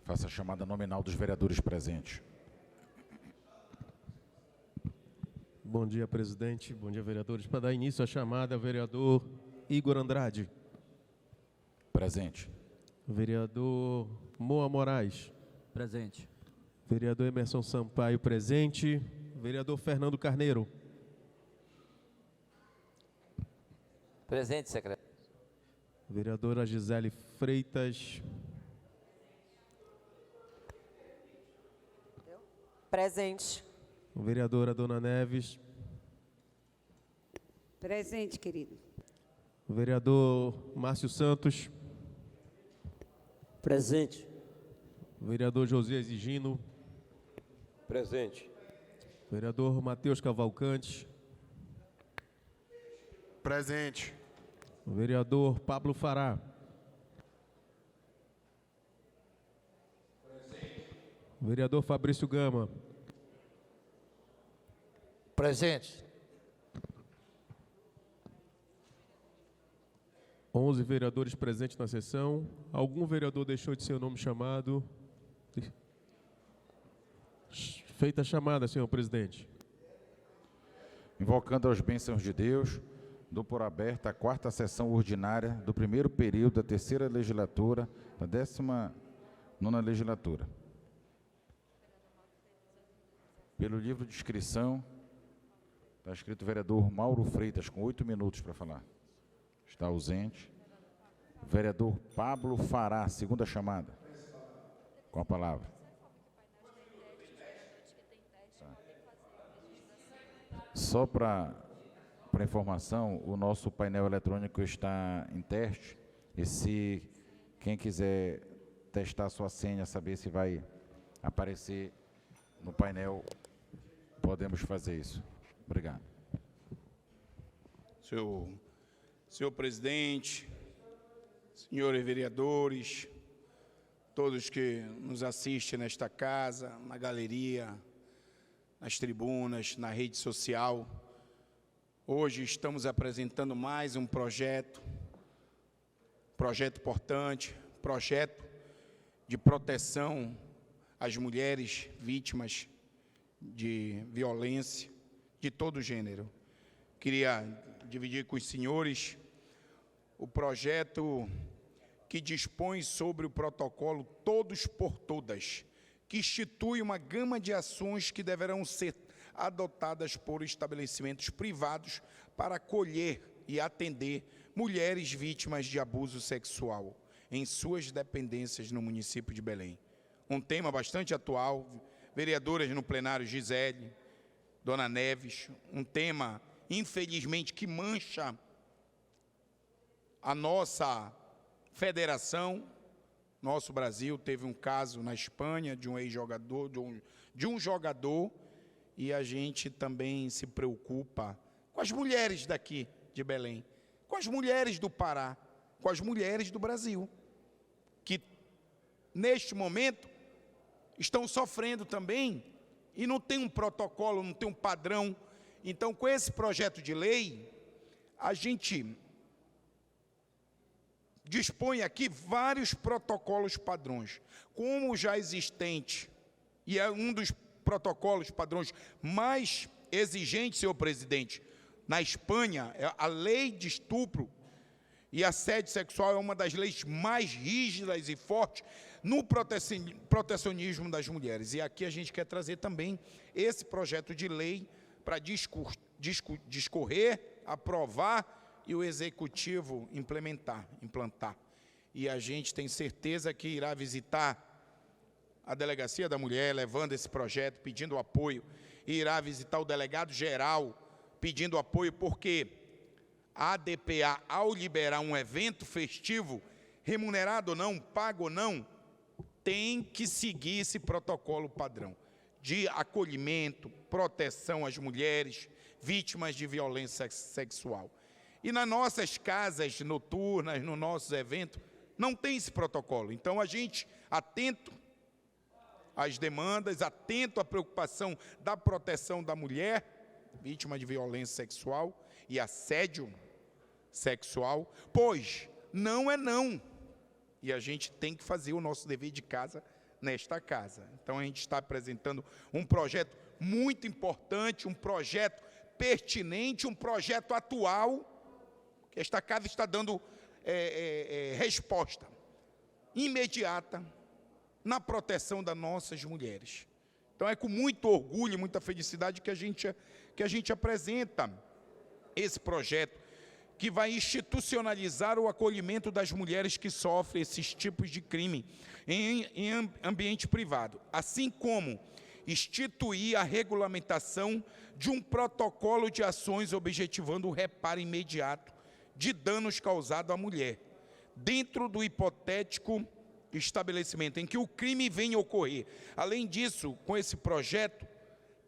Faça a chamada nominal dos vereadores presentes. Bom dia, presidente. Bom dia, vereadores. Para dar início à chamada, vereador Igor Andrade. Presente. Vereador Moa Moraes. Presente. Vereador Emerson Sampaio, presente. Vereador Fernando Carneiro. Presente, secretário. Vereadora Gisele Freitas. Presente. Vereadora Dona Neves. Presente, querido. Vereador Márcio Santos. Presente. Vereador Josias Higino. Presente. Vereador Matheus Cavalcante. Presente. Vereador Pablo Fará. Vereador Fabrício Gama. Presente. 11 vereadores presentes na sessão. Algum vereador deixou de ser o nome chamado? Feita a chamada, senhor presidente. Invocando as bênçãos de Deus, dou por aberta a 4ª sessão ordinária do primeiro período da 3ª legislatura, da 19ª legislatura. Pelo livro de inscrição, está escrito vereador Mauro Freitas, com 8 minutos para falar. Está ausente. Vereador Pablo Fará, segunda chamada. Com a palavra. Só para informação, o nosso painel eletrônico está em teste. E se quem quiser testar a sua senha, saber se vai aparecer no painel, podemos fazer isso. Obrigado. Senhor presidente, senhores vereadores, todos que nos assistem nesta casa, na galeria, nas tribunas, na rede social. Hoje estamos apresentando mais um projeto importante, projeto de proteção às mulheres vítimas de violência de todo gênero. Queria dividir com os senhores o projeto que dispõe sobre o protocolo Todos por Todas, que institui uma gama de ações que deverão ser adotadas por estabelecimentos privados para acolher e atender mulheres vítimas de abuso sexual em suas dependências no município de Belém. Um tema bastante atual, vereadoras no plenário Gisele, Dona Neves, um tema, infelizmente, que mancha a nossa federação. Nosso Brasil teve um caso na Espanha de um ex-jogador, de um jogador, e a gente também se preocupa com as mulheres daqui de Belém, com as mulheres do Pará, com as mulheres do Brasil, que neste momento estão sofrendo também e não tem um protocolo, não tem um padrão. Então, com esse projeto de lei, a gente dispõe aqui vários protocolos padrões, como já existente, e é um dos protocolos padrões mais exigentes, senhor presidente, na Espanha, a lei de estupro e assédio sexual é uma das leis mais rígidas e fortes no protecionismo das mulheres. E aqui a gente quer trazer também esse projeto de lei para discorrer, aprovar e o Executivo implantar. E a gente tem certeza que irá visitar a Delegacia da Mulher, levando esse projeto, pedindo apoio, e irá visitar o delegado-geral, pedindo apoio, porque a ADPA, ao liberar um evento festivo, remunerado ou não, pago ou não, tem que seguir esse protocolo padrão de acolhimento, proteção às mulheres vítimas de violência sexual. E nas nossas casas noturnas, nos nossos eventos, não tem esse protocolo. Então, a gente, atento às demandas, atento à preocupação da proteção da mulher vítima de violência sexual e assédio sexual, pois não é não. E a gente tem que fazer o nosso dever de casa nesta casa. Então, a gente está apresentando um projeto muito importante, um projeto pertinente, um projeto atual, que esta casa está dando resposta imediata na proteção das nossas mulheres. Então, é com muito orgulho e muita felicidade que a gente apresenta esse projeto, que vai institucionalizar o acolhimento das mulheres que sofrem esses tipos de crime em ambiente privado, assim como instituir a regulamentação de um protocolo de ações objetivando o reparo imediato de danos causados à mulher, dentro do hipotético estabelecimento em que o crime venha a ocorrer. Além disso, com esse projeto,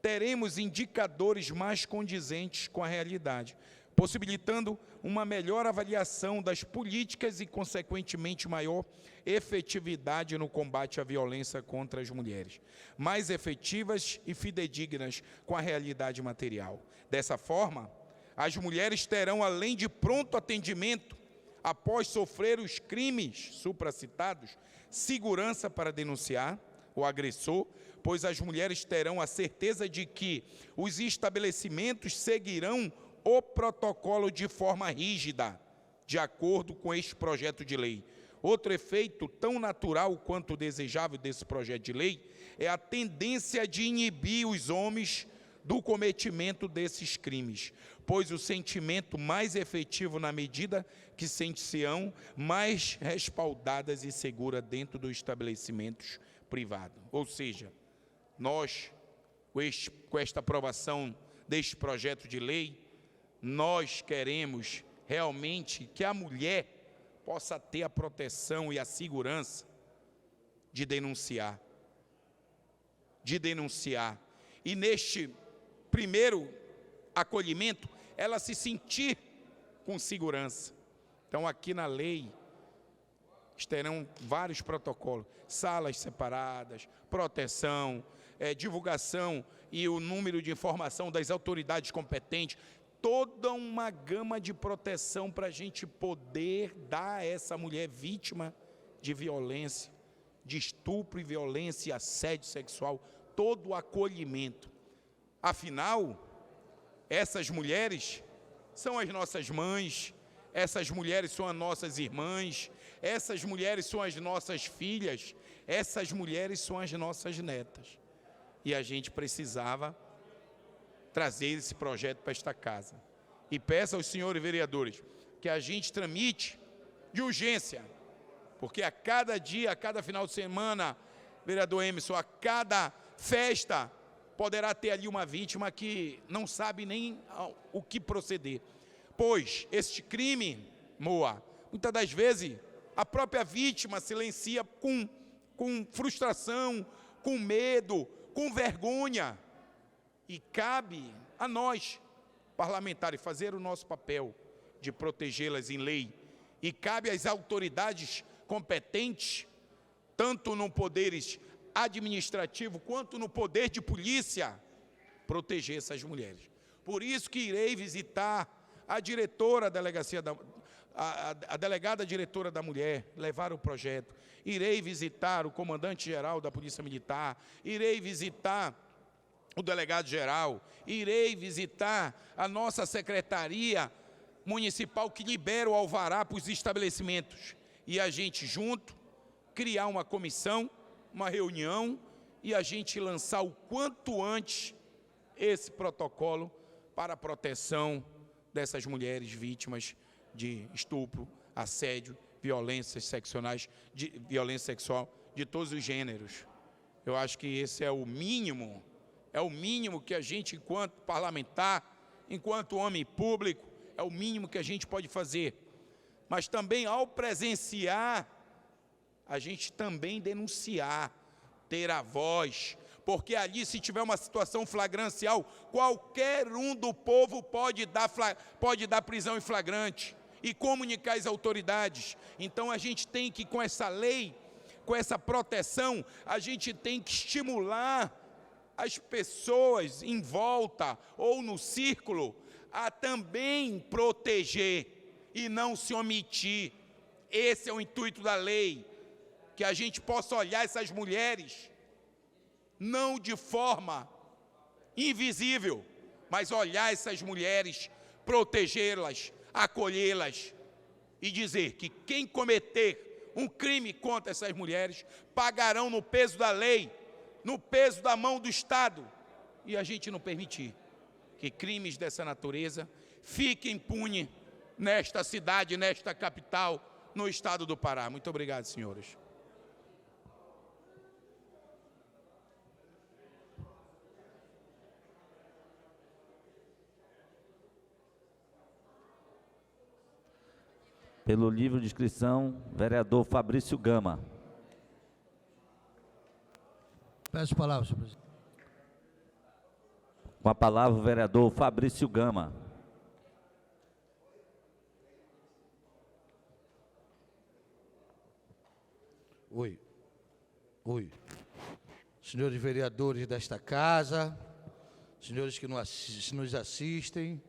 teremos indicadores mais condizentes com a realidade, possibilitando uma melhor avaliação das políticas e, consequentemente, maior efetividade no combate à violência contra as mulheres, mais efetivas e fidedignas com a realidade material. Dessa forma, as mulheres terão, além de pronto atendimento após sofrer os crimes supracitados, segurança para denunciar o agressor, pois as mulheres terão a certeza de que os estabelecimentos seguirão o protocolo de forma rígida, de acordo com este projeto de lei. Outro efeito tão natural quanto desejável desse projeto de lei é a tendência de inibir os homens do cometimento desses crimes, pois o sentimento mais efetivo na medida que sente-se-ão mais respaldadas e seguras dentro dos estabelecimentos privados. Ou seja, nós, com esta aprovação deste projeto de lei, nós queremos realmente que a mulher possa ter a proteção e a segurança de denunciar. E neste primeiro acolhimento, ela se sentir com segurança. Então, aqui na lei, terão vários protocolos, salas separadas, proteção, divulgação e o número de informação das autoridades competentes, toda uma gama de proteção para a gente poder dar a essa mulher vítima de violência, de estupro e violência e assédio sexual, todo o acolhimento. Afinal, essas mulheres são as nossas mães, essas mulheres são as nossas irmãs, essas mulheres são as nossas filhas, essas mulheres são as nossas netas. E a gente precisava trazer esse projeto para esta casa. E peço aos senhores vereadores que a gente tramite de urgência, porque a cada dia, a cada final de semana, vereador Emerson, a cada festa, poderá ter ali uma vítima que não sabe nem o que proceder. Pois este crime, Moa, muitas das vezes a própria vítima silencia com frustração, com medo, com vergonha. E cabe a nós, parlamentares, fazer o nosso papel de protegê-las em lei. E cabe às autoridades competentes, tanto no poderes administrativo quanto no poder de polícia, proteger essas mulheres. Por isso que irei visitar a diretora da delegacia a delegada diretora da mulher, levar o projeto. Irei visitar o comandante-geral da Polícia Militar, irei visitar o delegado-geral, irei visitar a nossa secretaria municipal que libera o alvará para os estabelecimentos. E a gente junto, criar uma comissão, uma reunião, e a gente lançar o quanto antes esse protocolo para a proteção dessas mulheres vítimas de estupro, assédio, violência sexual de todos os gêneros. Eu acho que esse é o mínimo que a gente, enquanto parlamentar, enquanto homem público, é o mínimo que a gente pode fazer. Mas também, ao presenciar, a gente também denunciar, ter a voz, porque ali, se tiver uma situação flagrancial, qualquer um do povo pode dar prisão em flagrante e comunicar às autoridades. Então, a gente tem que, com essa lei, com essa proteção, a gente tem que estimular as pessoas em volta ou no círculo a também proteger e não se omitir. Esse é o intuito da lei, que a gente possa olhar essas mulheres não de forma invisível, mas olhar essas mulheres, protegê-las, acolhê-las e dizer que quem cometer um crime contra essas mulheres pagarão no peso da lei, no peso da mão do Estado, e a gente não permitir que crimes dessa natureza fiquem impunes nesta cidade, nesta capital, no estado do Pará. Muito obrigado, senhores. Pelo livro de inscrição, vereador Fabrício Gama. Peço palavra, senhor presidente. Com a palavra, o vereador Fabrício Gama. Oi. Senhores vereadores desta casa, senhores que nos assistem,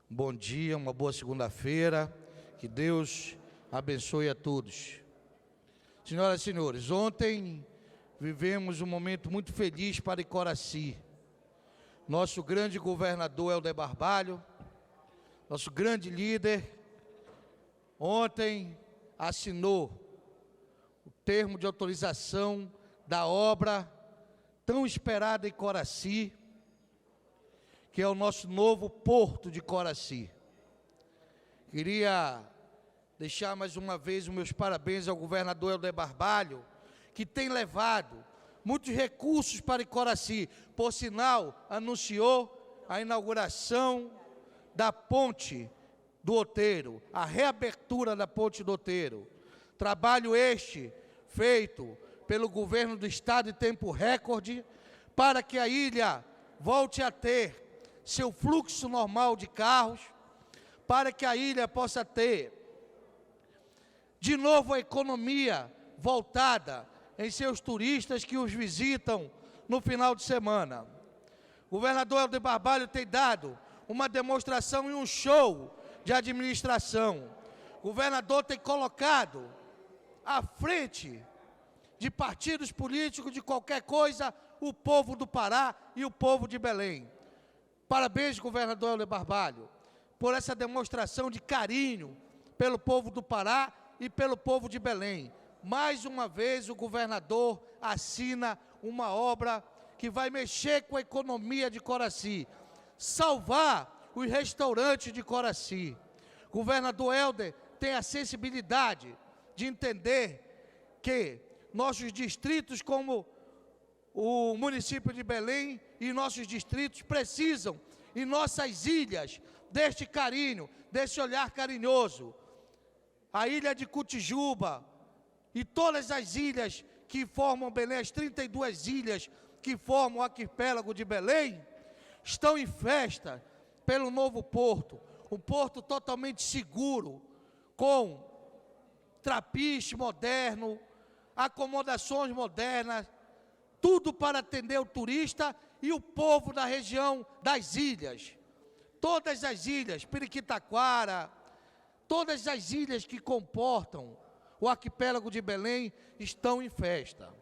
bom dia, uma boa segunda-feira, que Deus abençoe a todos. Senhoras e senhores, ontem vivemos um momento muito feliz para Icoraci. Nosso grande governador Helder Barbalho, nosso grande líder, ontem assinou o termo de autorização da obra tão esperada em Icoraci, que é o nosso novo porto de Icoraci. Queria deixar mais uma vez os meus parabéns ao governador Helder Barbalho, que tem levado muitos recursos para Icoraci. Por sinal, anunciou a inauguração da ponte do Outeiro, a reabertura da ponte do Outeiro. Trabalho este feito pelo governo do estado em tempo recorde, para que a ilha volte a ter seu fluxo normal de carros, para que a ilha possa ter de novo a economia voltada em seus turistas que os visitam no final de semana. O governador Helder Barbalho tem dado uma demonstração e um show de administração. O governador tem colocado à frente de partidos políticos, de qualquer coisa, o povo do Pará e o povo de Belém. Parabéns, governador Helder Barbalho, por essa demonstração de carinho pelo povo do Pará e pelo povo de Belém. Mais uma vez o governador assina uma obra que vai mexer com a economia de Icoraci, salvar os restaurantes de Icoraci. O governador Helder tem a sensibilidade de entender que nossos distritos, como o município de Belém e nossos distritos, precisam, em nossas ilhas, deste carinho, desse olhar carinhoso. A ilha de Cotijuba e todas as ilhas que formam Belém, as 32 ilhas que formam o arquipélago de Belém, estão em festa pelo novo porto, um porto totalmente seguro, com trapiche moderno, acomodações modernas, tudo para atender o turista e o povo da região das ilhas. Todas as ilhas, Periquitaquara, todas as ilhas que comportam o arquipélago de Belém estão em festa.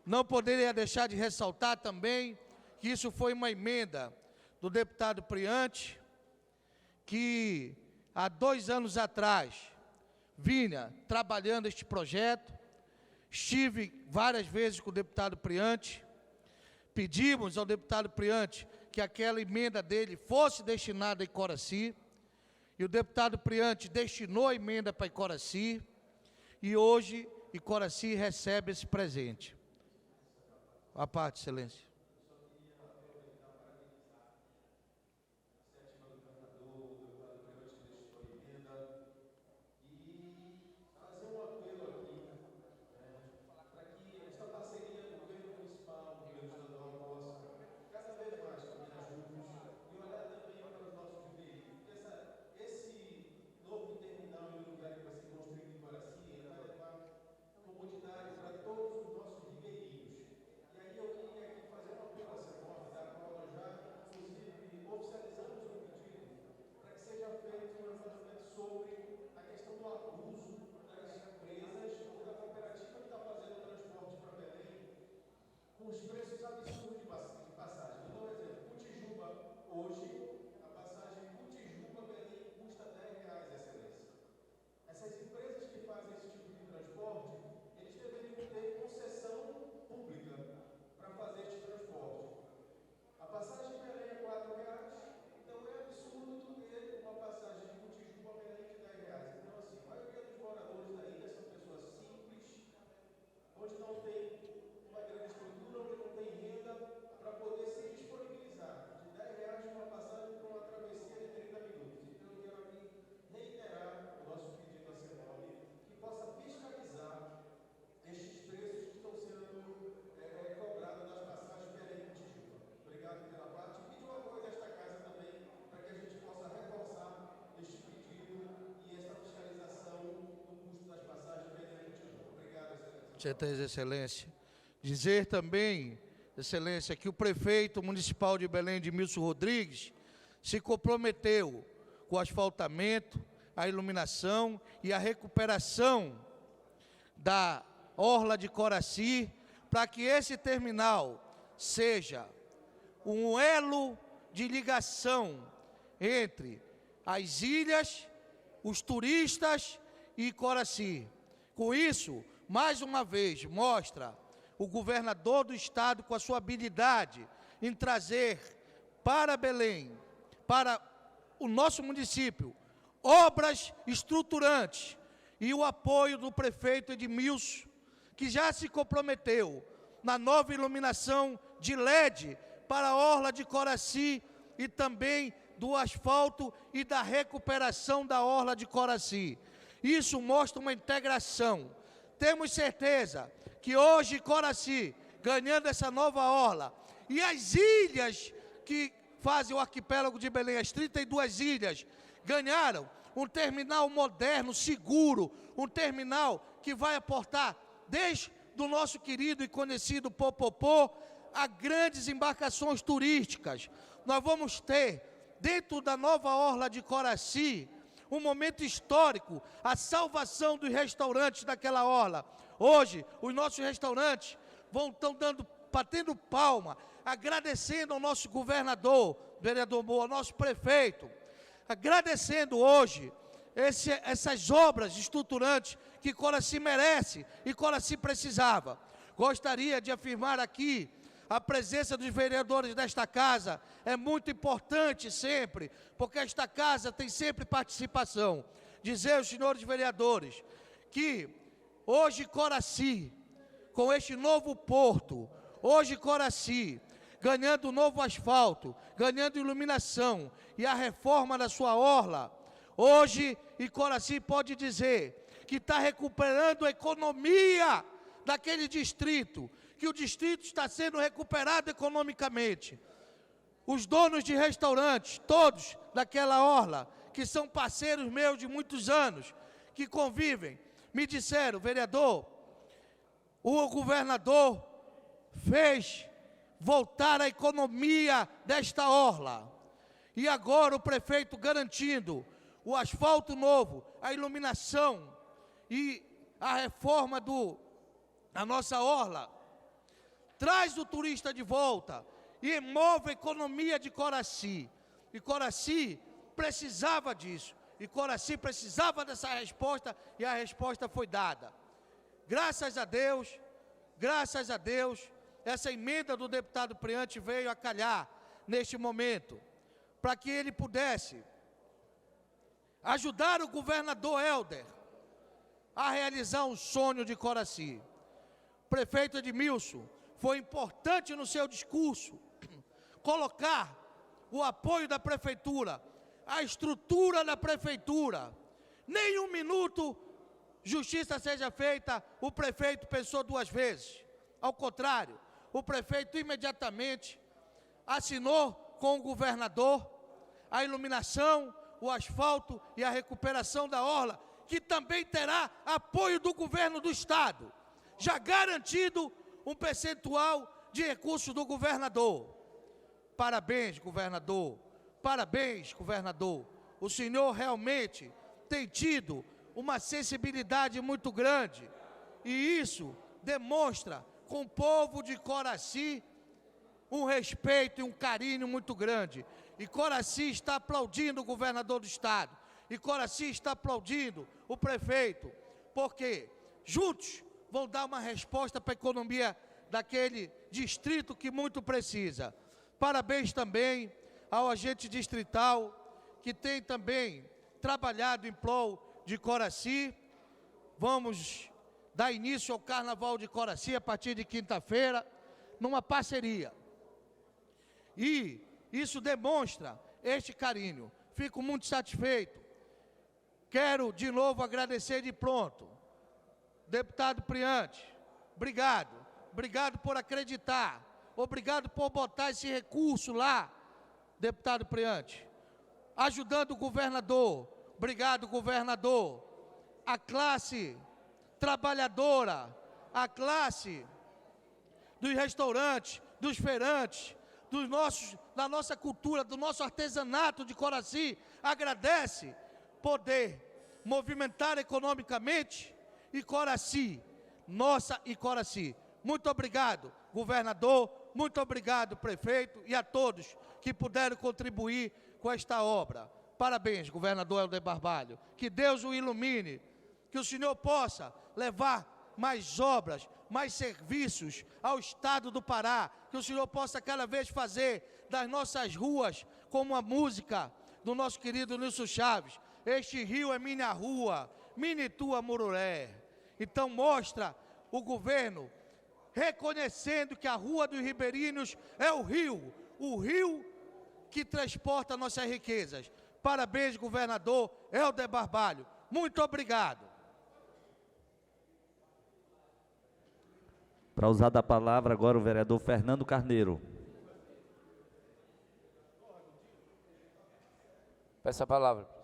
Não poderia deixar de ressaltar também que isso foi uma emenda do deputado Priante, que há 2 anos atrás vinha trabalhando este projeto. Estive várias vezes com o deputado Priante, pedimos ao deputado Priante que aquela emenda dele fosse destinada a Icoraci, e o deputado Priante destinou a emenda para Icoraci, e hoje Icoraci recebe esse presente. A parte, excelência. Certeza, Excelência. Dizer também, Excelência, que o prefeito municipal de Belém, Edmilson Rodrigues, se comprometeu com o asfaltamento, a iluminação e a recuperação da orla de Coraci, para que esse terminal seja um elo de ligação entre as ilhas, os turistas e Coraci. Com isso, mais uma vez, mostra o governador do estado com a sua habilidade em trazer para Belém, para o nosso município, obras estruturantes e o apoio do prefeito Edmilson, que já se comprometeu na nova iluminação de LED para a orla de Coraci e também do asfalto e da recuperação da orla de Coraci. Isso mostra uma integração. Temos certeza que hoje Coraci, ganhando essa nova orla, e as ilhas que fazem o arquipélago de Belém, as 32 ilhas, ganharam um terminal moderno, seguro, um terminal que vai aportar, desde do nosso querido e conhecido Popopô, a grandes embarcações turísticas. Nós vamos ter, dentro da nova orla de Coraci, um momento histórico, a salvação dos restaurantes daquela orla. Hoje, os nossos restaurantes estão batendo palma, agradecendo ao nosso governador, vereador Moura, ao nosso prefeito, agradecendo hoje essas obras estruturantes que Coraci merece e Coraci precisava. Gostaria de afirmar aqui, a presença dos vereadores desta casa é muito importante sempre, porque esta casa tem sempre participação. Dizer aos senhores vereadores que hoje Coraci, com este novo porto, hoje Coraci, ganhando um novo asfalto, ganhando iluminação e a reforma da sua orla, hoje Coraci pode dizer que está recuperando a economia daquele distrito, que o distrito está sendo recuperado economicamente. Os donos de restaurantes, todos daquela orla, que são parceiros meus de muitos anos, que convivem, me disseram, vereador, o governador fez voltar a economia desta orla. E agora o prefeito garantindo o asfalto novo, a iluminação e a reforma da nossa orla, traz o turista de volta e move a economia de Coraci. E Coraci precisava disso. E Coraci precisava dessa resposta e a resposta foi dada. Graças a Deus, essa emenda do deputado Priante veio a calhar neste momento, para que ele pudesse ajudar o governador Helder a realizar um sonho de Coraci. O prefeito Edmilson foi importante no seu discurso colocar o apoio da prefeitura, a estrutura da prefeitura. Nem um minuto justiça seja feita, o prefeito pensou duas vezes. Ao contrário, o prefeito imediatamente assinou com o governador a iluminação, o asfalto e a recuperação da orla, que também terá apoio do governo do estado, já garantido um percentual de recursos do governador. Parabéns, governador. Parabéns, governador. O senhor realmente tem tido uma sensibilidade muito grande. E isso demonstra com o povo de Coraci um respeito e um carinho muito grande. E Coraci está aplaudindo o governador do estado. E Coraci está aplaudindo o prefeito. Porque juntos vão dar uma resposta para a economia daquele distrito que muito precisa. Parabéns também ao agente distrital, que tem também trabalhado em prol de Coraci. Vamos dar início ao Carnaval de Coraci a partir de quinta-feira, numa parceria. E isso demonstra este carinho. Fico muito satisfeito. Quero de novo agradecer de pronto. Deputado Priante, obrigado. Obrigado por acreditar. Obrigado por botar esse recurso lá, deputado Priante. Ajudando o governador. Obrigado, governador. A classe trabalhadora, a classe dos restaurantes, dos feirantes, da nossa cultura, do nosso artesanato de Coraci, agradece poder movimentar economicamente e Coraci, nossa e Coraci. Muito obrigado, governador, muito obrigado, prefeito, e a todos que puderam contribuir com esta obra. Parabéns, governador Helder Barbalho. Que Deus o ilumine, que o senhor possa levar mais obras, mais serviços ao estado do Pará, que o senhor possa cada vez fazer das nossas ruas, como a música do nosso querido Nilson Chaves, este rio é minha rua, Minitua Mururé. Então mostra o governo reconhecendo que a Rua dos Ribeirinhos é o rio que transporta nossas riquezas. Parabéns, governador Helder Barbalho. Muito obrigado. Para usar da palavra agora o vereador Fernando Carneiro. Peço a palavra.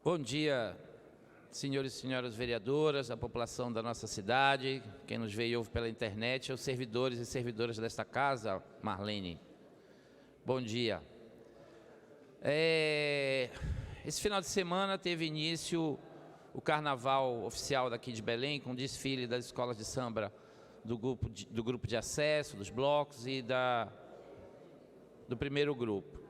Bom dia, senhores e senhoras vereadoras, a população da nossa cidade, quem nos vê e ouve pela internet, os servidores e servidoras desta casa, Marlene. Bom dia. Esse final de semana teve início o carnaval oficial daqui de Belém, com desfile das escolas de samba do grupo de acesso, dos blocos e do primeiro grupo.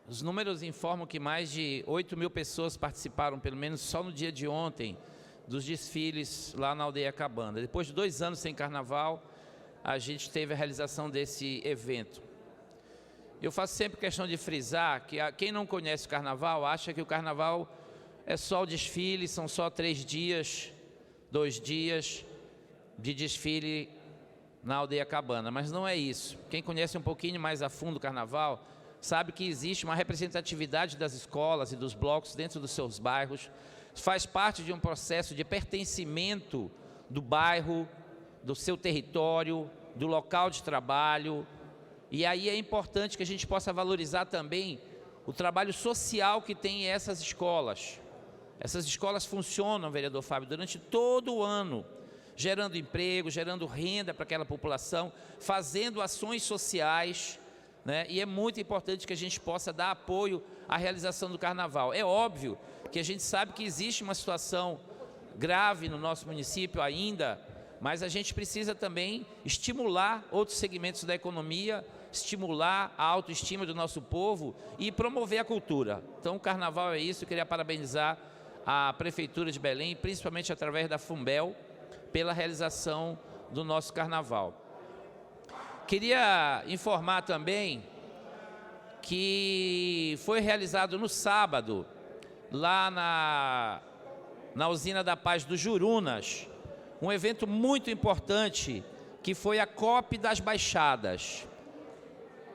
Os números informam que mais de 8.000 pessoas participaram, pelo menos só no dia de ontem, dos desfiles lá na Aldeia Cabana. Depois de 2 anos sem carnaval, a gente teve a realização desse evento. Eu faço sempre questão de frisar que quem não conhece o carnaval acha que o carnaval é só o desfile, são só 3 dias, 2 dias de desfile na Aldeia Cabana, mas não é isso. Quem conhece um pouquinho mais a fundo o carnaval sabe que existe uma representatividade das escolas e dos blocos dentro dos seus bairros, faz parte de um processo de pertencimento do bairro, do seu território, do local de trabalho, e aí é importante que a gente possa valorizar também o trabalho social que tem essas escolas. Essas escolas funcionam, vereador Fábio, durante todo o ano, gerando emprego, gerando renda para aquela população, fazendo ações sociais, né? E é muito importante que a gente possa dar apoio à realização do carnaval. É óbvio que a gente sabe que existe uma situação grave no nosso município ainda, mas a gente precisa também estimular outros segmentos da economia, estimular a autoestima do nosso povo e promover a cultura. Então o carnaval é isso. Eu queria parabenizar a Prefeitura de Belém, principalmente através da Fumbel, pela realização do nosso carnaval. Queria informar também que foi realizado no sábado, lá na Usina da Paz do Jurunas, um evento muito importante, que foi a COP das Baixadas.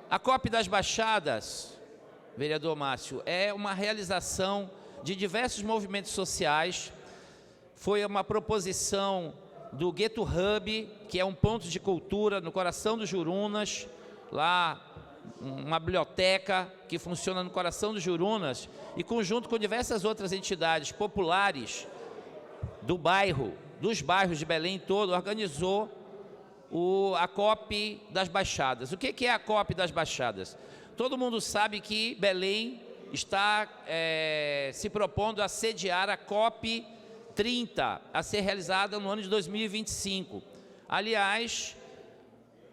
A COP das Baixadas, vereador Márcio, é uma realização de diversos movimentos sociais, foi uma proposição do Gueto Hub, que é um ponto de cultura no coração dos Jurunas, lá uma biblioteca que funciona no coração dos Jurunas, e conjunto com diversas outras entidades populares do bairro, dos bairros de Belém todo, organizou a COP das Baixadas. O que é a COP das Baixadas? Todo mundo sabe que Belém está se propondo a sediar a COP 30, a ser realizada no ano de 2025. Aliás,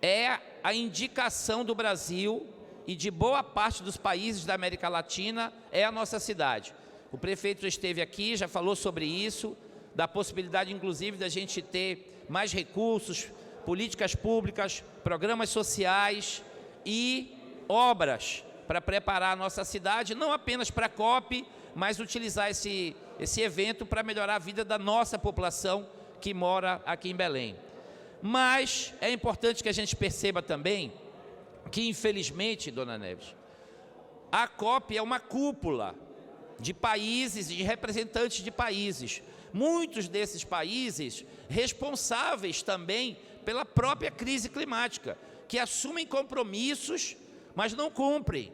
é a indicação do Brasil e de boa parte dos países da América Latina, é a nossa cidade. O prefeito esteve aqui, já falou sobre isso, da possibilidade, inclusive, da gente ter mais recursos, políticas públicas, programas sociais e obras para preparar a nossa cidade, não apenas para a COP, mas utilizar esse evento para melhorar a vida da nossa população que mora aqui em Belém. Mas é importante que a gente perceba também que infelizmente, dona Neves, a COP é uma cúpula de países e de representantes de países. Muitos desses países responsáveis também pela própria crise climática, que assumem compromissos, mas não cumprem.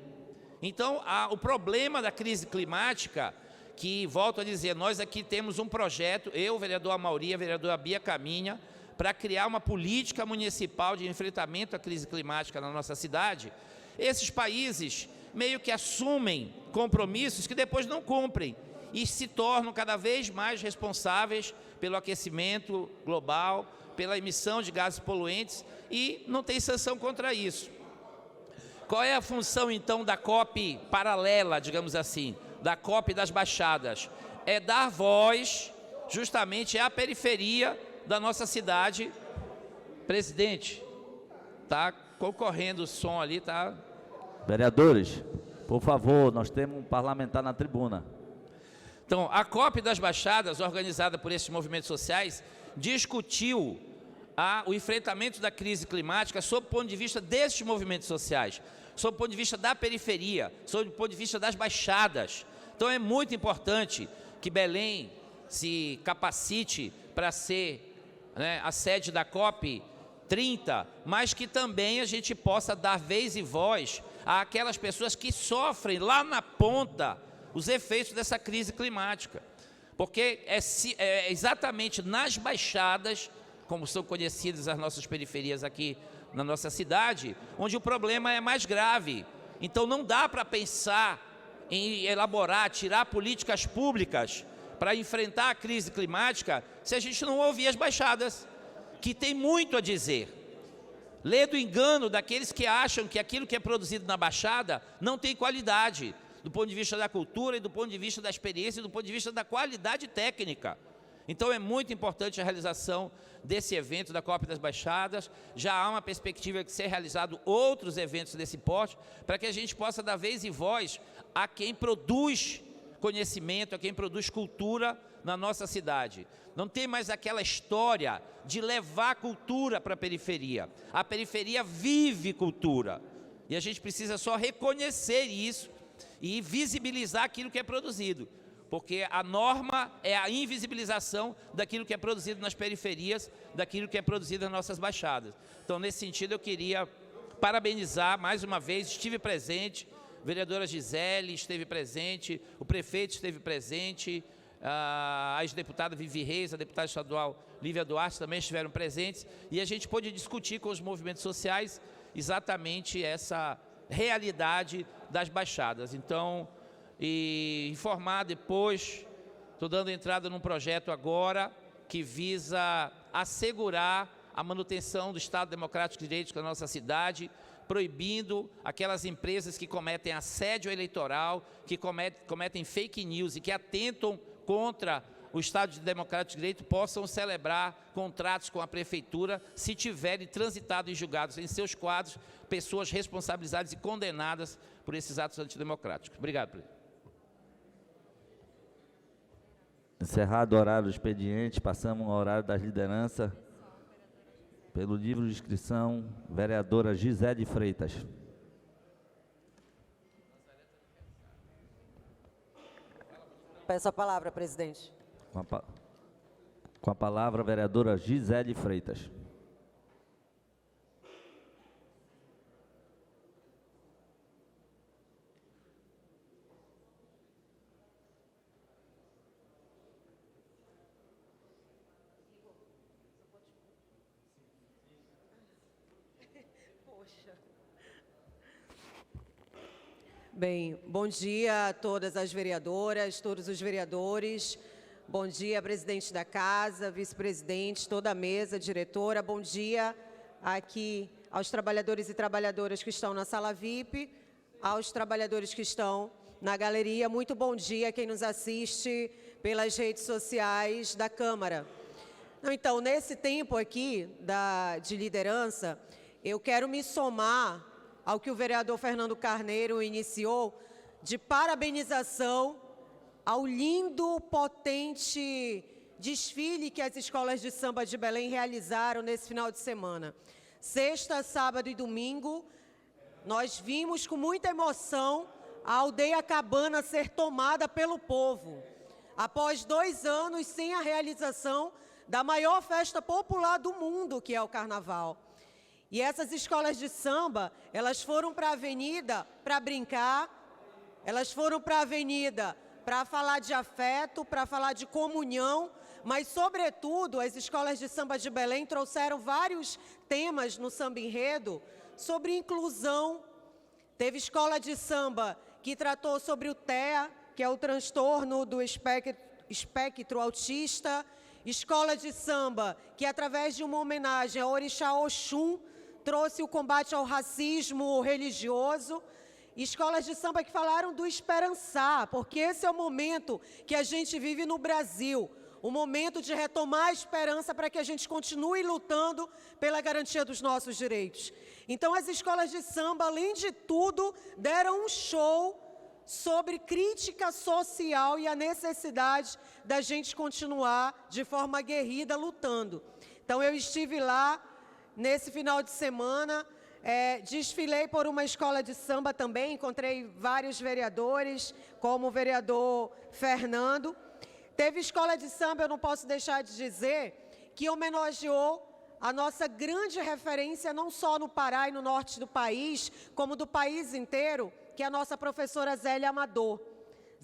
Então, o problema da crise climática, que, volto a dizer, nós aqui temos um projeto, eu, o vereador Amauri, a vereadora Bia Caminha, para criar uma política municipal de enfrentamento à crise climática na nossa cidade. Esses países meio que assumem compromissos que depois não cumprem e se tornam cada vez mais responsáveis pelo aquecimento global, pela emissão de gases poluentes, e não tem sanção contra isso. Qual é a função, então, da COP paralela, digamos assim, da COP das Baixadas? É dar voz justamente à periferia da nossa cidade. Presidente, está concorrendo o som ali, tá? Vereadores, por favor, nós temos um parlamentar na tribuna. Então, a COP das Baixadas, organizada por esses movimentos sociais, discutiu o enfrentamento da crise climática sob o ponto de vista desses movimentos sociais, sob o ponto de vista da periferia, sob o ponto de vista das baixadas. Então, é muito importante que Belém se capacite para ser, né, a sede da COP 30, mas que também a gente possa dar vez e voz àquelas pessoas que sofrem lá na ponta os efeitos dessa crise climática. Porque é exatamente nas baixadas, como são conhecidas as nossas periferias aqui na nossa cidade, onde o problema é mais grave. Então não dá para pensar em elaborar, tirar políticas públicas para enfrentar a crise climática se a gente não ouvir as baixadas, que tem muito a dizer. Lê do engano daqueles que acham que aquilo que é produzido na Baixada não tem qualidade, do ponto de vista da cultura e do ponto de vista da experiência e do ponto de vista da qualidade técnica. Então é muito importante a realização desse evento da COP das Baixadas. Já há uma perspectiva de ser realizado outros eventos desse porte, para que a gente possa dar vez e voz a quem produz conhecimento, a quem produz cultura na nossa cidade. Não tem mais aquela história de levar cultura para a periferia. A periferia vive cultura. E a gente precisa só reconhecer isso e visibilizar aquilo que é produzido. Porque a norma é a invisibilização daquilo que é produzido nas periferias, daquilo que é produzido nas nossas baixadas. Então, nesse sentido, eu queria parabenizar mais uma vez, estive presente, a vereadora Gisele esteve presente, o prefeito esteve presente, a ex-deputada Vivi Reis, a deputada estadual Lívia Duarte também estiveram presentes, e a gente pôde discutir com os movimentos sociais exatamente essa realidade das baixadas. Então, e informar depois, estou dando entrada num projeto agora que visa assegurar a manutenção do Estado Democrático de Direito na nossa cidade, proibindo aquelas empresas que cometem assédio eleitoral, que cometem fake news e que atentam contra o Estado Democrático de Direito, possam celebrar contratos com a Prefeitura se tiverem transitado e julgados em seus quadros pessoas responsabilizadas e condenadas por esses atos antidemocráticos. Obrigado, presidente. Encerrado o horário do expediente, passamos ao horário das lideranças. Pelo livro de inscrição, vereadora Gisele Freitas. Peço a palavra, presidente. Com a palavra, a vereadora Gisele Freitas. Bem, bom dia a todas as vereadoras, todos os vereadores. Bom dia, presidente da casa, vice-presidente, toda a mesa, diretora. Bom dia aqui aos trabalhadores e trabalhadoras que estão na sala VIP, aos trabalhadores que estão na galeria. Muito bom dia a quem nos assiste pelas redes sociais da Câmara. Então, nesse tempo aqui de liderança, eu quero me somar ao que o vereador Fernando Carneiro iniciou, de parabenização ao lindo, potente desfile que as escolas de samba de Belém realizaram nesse final de semana. Sexta, sábado e domingo, nós vimos com muita emoção a aldeia Cabana ser tomada pelo povo, após 2 anos sem a realização da maior festa popular do mundo, que é o Carnaval. E essas escolas de samba, elas foram para a avenida para brincar, elas foram para a avenida para falar de afeto, para falar de comunhão, mas, sobretudo, as escolas de samba de Belém trouxeram vários temas no samba enredo sobre inclusão. Teve escola de samba que tratou sobre o TEA, que é o transtorno do espectro autista, escola de samba que, através de uma homenagem ao orixá Oxum, trouxe o combate ao racismo religioso, escolas de samba que falaram do esperançar, porque esse é o momento que a gente vive no Brasil, o momento de retomar a esperança para que a gente continue lutando pela garantia dos nossos direitos. Então, as escolas de samba, além de tudo, deram um show sobre crítica social e a necessidade da gente continuar de forma aguerrida lutando. Então, eu estive lá nesse final de semana, desfilei por uma escola de samba também, encontrei vários vereadores, como o vereador Fernando. Teve escola de samba, eu não posso deixar de dizer, que homenageou a nossa grande referência, não só no Pará e no norte do país, como do país inteiro, que é a nossa professora Zélia Amador.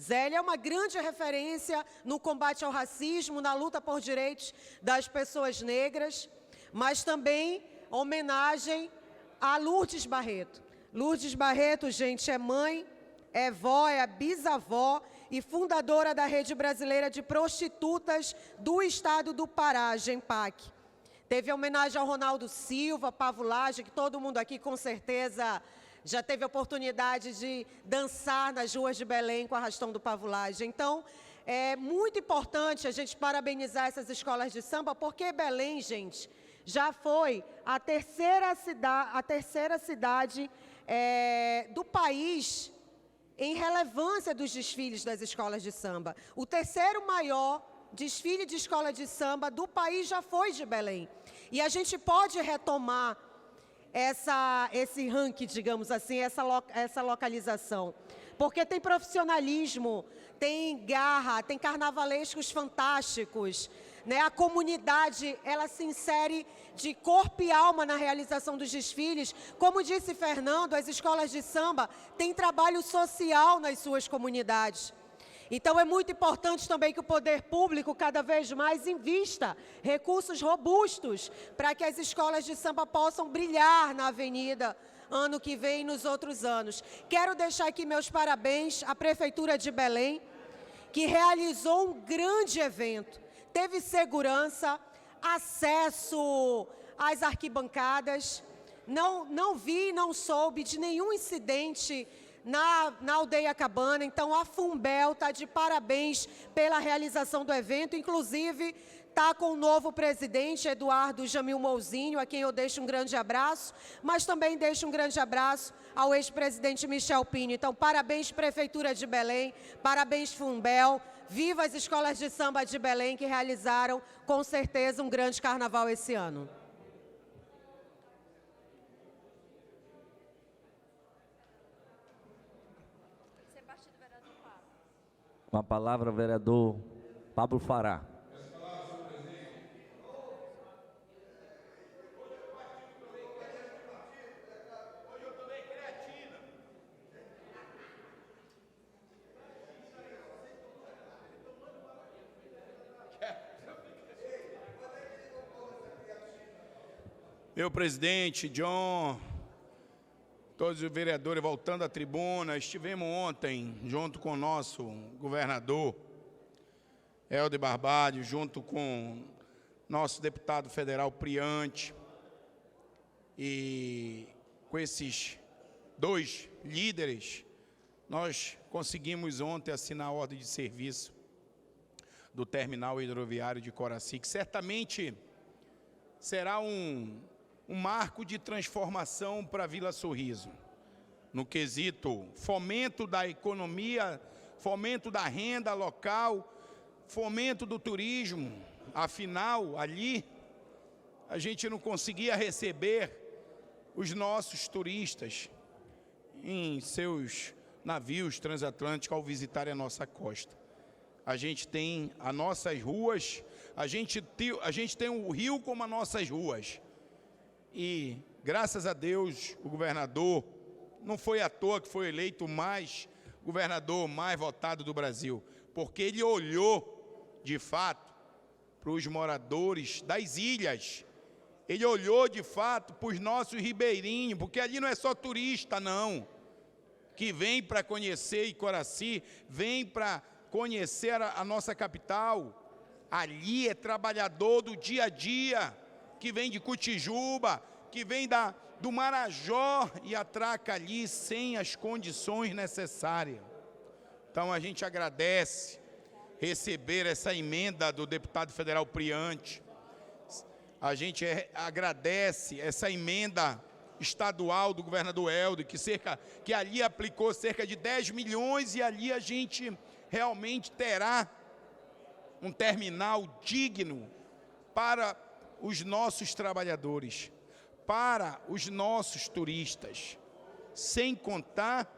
Zélia é uma grande referência no combate ao racismo, na luta por direitos das pessoas negras, mas também homenagem a Lourdes Barreto. Lourdes Barreto, gente, é mãe, é vó, é bisavó e fundadora da Rede Brasileira de Prostitutas do Estado do Pará, GEMPAC. Teve a homenagem ao Ronaldo Silva, Pavulagem, que todo mundo aqui com certeza já teve a oportunidade de dançar nas ruas de Belém com a Arrastão do Pavulagem. Então, é muito importante a gente parabenizar essas escolas de samba, porque Belém, gente, já foi a terceira cidade do país em relevância dos desfiles das escolas de samba. O terceiro maior desfile de escola de samba do país já foi de Belém. E a gente pode retomar esse ranking, digamos assim, essa localização. Porque tem profissionalismo, tem garra, tem carnavalescos fantásticos, né? A comunidade, ela se insere de corpo e alma na realização dos desfiles. Como disse Fernando, as escolas de samba têm trabalho social nas suas comunidades. Então, é muito importante também que o poder público cada vez mais invista recursos robustos para que as escolas de samba possam brilhar na avenida ano que vem e nos outros anos. Quero deixar aqui meus parabéns à Prefeitura de Belém, que realizou um grande evento. Teve segurança, acesso às arquibancadas, não vi, não soube de nenhum incidente na aldeia Cabana. Então, a Fumbel está de parabéns pela realização do evento, inclusive está com o novo presidente, Eduardo Jamil Mouzinho, a quem eu deixo um grande abraço, mas também deixo um grande abraço ao ex-presidente Michel Pinho. Então, parabéns, Prefeitura de Belém, parabéns, Fumbel, viva as escolas de samba de Belém, que realizaram, com certeza, um grande carnaval esse ano. Com a palavra, vereador Pablo Fará. Meu presidente, John, todos os vereadores voltando à tribuna, estivemos ontem junto com o nosso governador, Helder Barbalho, junto com nosso deputado federal Priante, e com esses 2 líderes, nós conseguimos ontem assinar a ordem de serviço do terminal hidroviário de Coraci, que certamente será um marco de transformação para a Vila Sorriso, no quesito fomento da economia, fomento da renda local, fomento do turismo. Afinal, ali, a gente não conseguia receber os nossos turistas. em seus navios transatlânticos ao visitarem a nossa costa. A gente tem as nossas ruas, a gente tem o rio como as nossas ruas. E, graças a Deus, o governador, não foi à toa que foi eleito o governador mais votado do Brasil, porque ele olhou, de fato, para os moradores das ilhas. Ele olhou, de fato, para os nossos ribeirinhos, porque ali não é só turista, não, que vem para conhecer Icoraci, vem para conhecer a nossa capital. Ali é trabalhador do dia a dia, que vem de Cotijuba, que vem do Marajó e atraca ali sem as condições necessárias. Então a gente agradece receber essa emenda do deputado federal Priante. A gente agradece essa emenda estadual do governador Helder, que ali aplicou cerca de 10 milhões e ali a gente realmente terá um terminal digno para os nossos trabalhadores, para os nossos turistas, sem contar